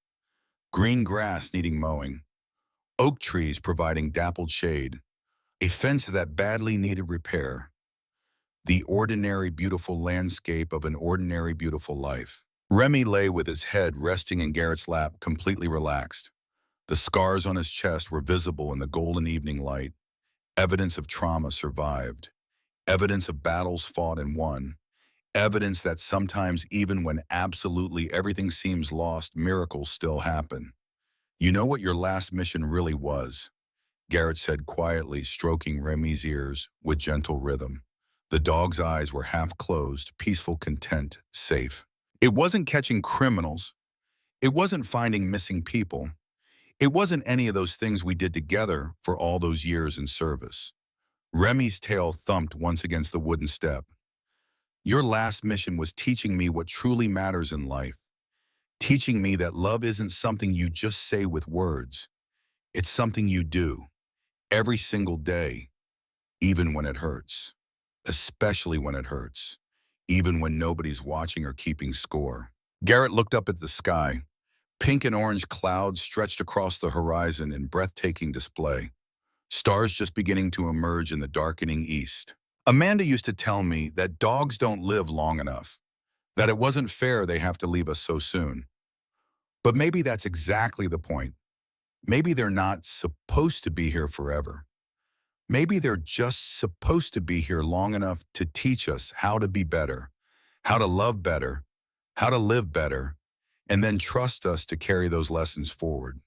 green grass needing mowing, oak trees providing dappled shade, a fence that badly needed repair, the ordinary beautiful landscape of an ordinary beautiful life. Remy lay with his head resting in Garrett's lap, completely relaxed. The scars on his chest were visible in the golden evening light, evidence of trauma survived, evidence of battles fought and won, evidence that sometimes even when absolutely everything seems lost, miracles still happen. You know what your last mission really was? Garrett said quietly, stroking Remy's ears with gentle rhythm. The dog's eyes were half closed, peaceful, content, safe. It wasn't catching criminals. It wasn't finding missing people. It wasn't any of those things we did together for all those years in service. Remy's tail thumped once against the wooden step. Your last mission was teaching me what truly matters in life. Teaching me that love isn't something you just say with words. It's something you do every single day, even when it hurts. Especially when it hurts. Even when nobody's watching or keeping score. Garrett looked up at the sky. Pink and orange clouds stretched across the horizon in breathtaking display. Stars just beginning to emerge in the darkening east. Amanda used to tell me that dogs don't live long enough, that it wasn't fair they have to leave us so soon. But maybe that's exactly the point. Maybe they're not supposed to be here forever. Maybe they're just supposed to be here long enough to teach us how to be better, how to love better, how to live better, and then trust us to carry those lessons forward.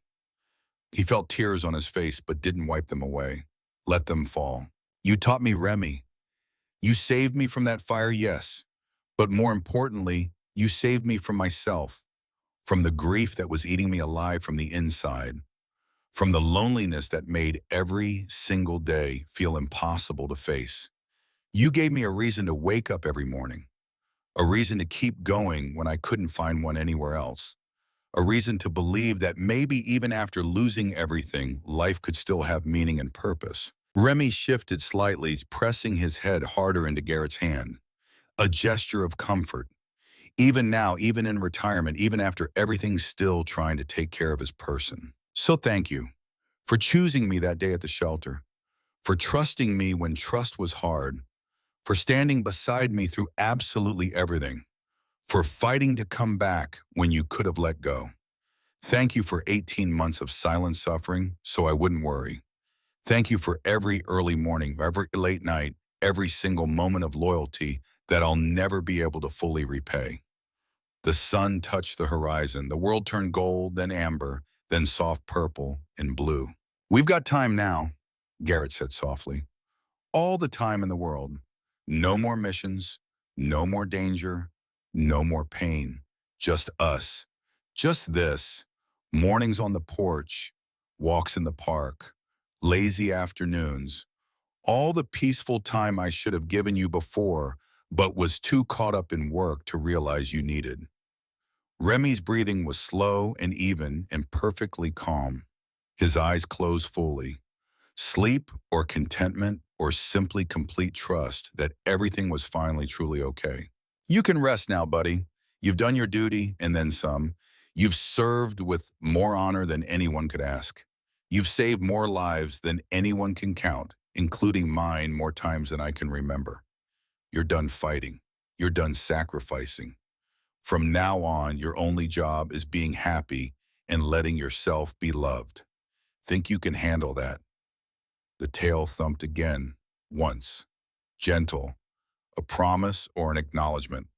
He felt tears on his face but didn't wipe them away. Let them fall. You taught me, Remy. You saved me from that fire, yes. But more importantly, you saved me from myself, from the grief that was eating me alive from the inside, from the loneliness that made every single day feel impossible to face. You gave me a reason to wake up every morning, a reason to keep going when I couldn't find one anywhere else, a reason to believe that maybe even after losing everything, life could still have meaning and purpose. Remy shifted slightly, pressing his head harder into Garrett's hand, a gesture of comfort. Even now, even in retirement, even after everything's still trying to take care of his person. So thank you for choosing me that day at the shelter, for trusting me when trust was hard, for standing beside me through absolutely everything, for fighting to come back when you could have let go. Thank you for 18 months of silent suffering so I wouldn't worry. Thank you for every early morning, every late night, every single moment of loyalty that I'll never be able to fully repay. The sun touched the horizon. The world turned gold, then amber, then soft purple and blue. We've got time now, Garrett said softly. All the time in the world. No more missions, no more danger, no more pain. Just us. Just this. Mornings on the porch, walks in the park, lazy afternoons. All the peaceful time I should have given you before, but was too caught up in work to realize you needed. Remy's breathing was slow and even and perfectly calm. His eyes closed fully. Sleep or contentment or simply complete trust that everything was finally truly okay. You can rest now, buddy. You've done your duty and then some. You've served with more honor than anyone could ask. You've saved more lives than anyone can count, including mine more times than I can remember. You're done fighting. You're done sacrificing. From now on, your only job is being happy and letting yourself be loved. Think you can handle that?" The tail thumped again, once. Gentle, a promise or an acknowledgement.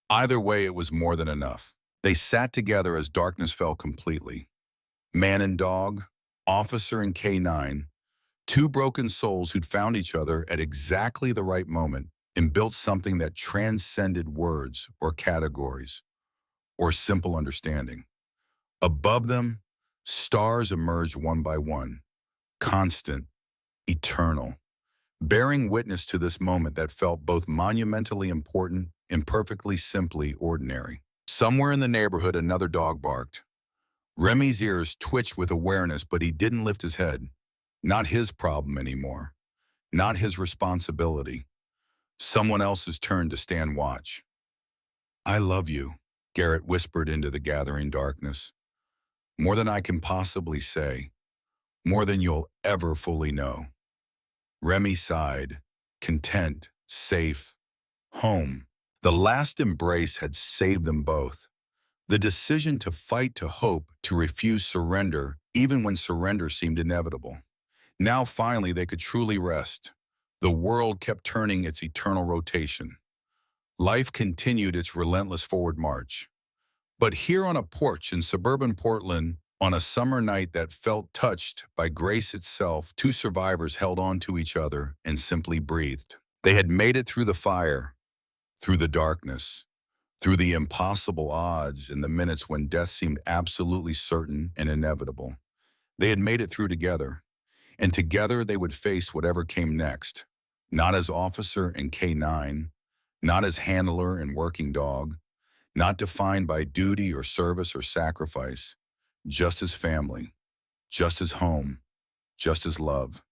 Either way, it was more than enough. They sat together as darkness fell completely. Man and dog, officer and K9, two broken souls who'd found each other at exactly the right moment and built something that transcended words or categories or simple understanding. Above them, stars emerged one by one, constant, eternal, bearing witness to this moment that felt both monumentally important and perfectly simply ordinary. Somewhere in the neighborhood, another dog barked. Remy's ears twitched with awareness, but he didn't lift his head. Not his problem anymore. Not his responsibility. Someone else's turn to stand watch. "I love you," Garrett whispered into the gathering darkness. "More than I can possibly say. More than you'll ever fully know." Remy sighed, content, safe, home. The last embrace had saved them both. The decision to fight to hope, to refuse surrender, even when surrender seemed inevitable. Now finally they could truly rest. The world kept turning its eternal rotation. Life continued its relentless forward march. But here on a porch in suburban Portland, on a summer night that felt touched by grace itself, two survivors held on to each other and simply breathed. They had made it through the fire, through the darkness, through the impossible odds and the minutes when death seemed absolutely certain and inevitable. They had made it through together, and together they would face whatever came next, not as officer and K9, not as handler and working dog, not defined by duty or service or sacrifice, just as family, just as home, just as love.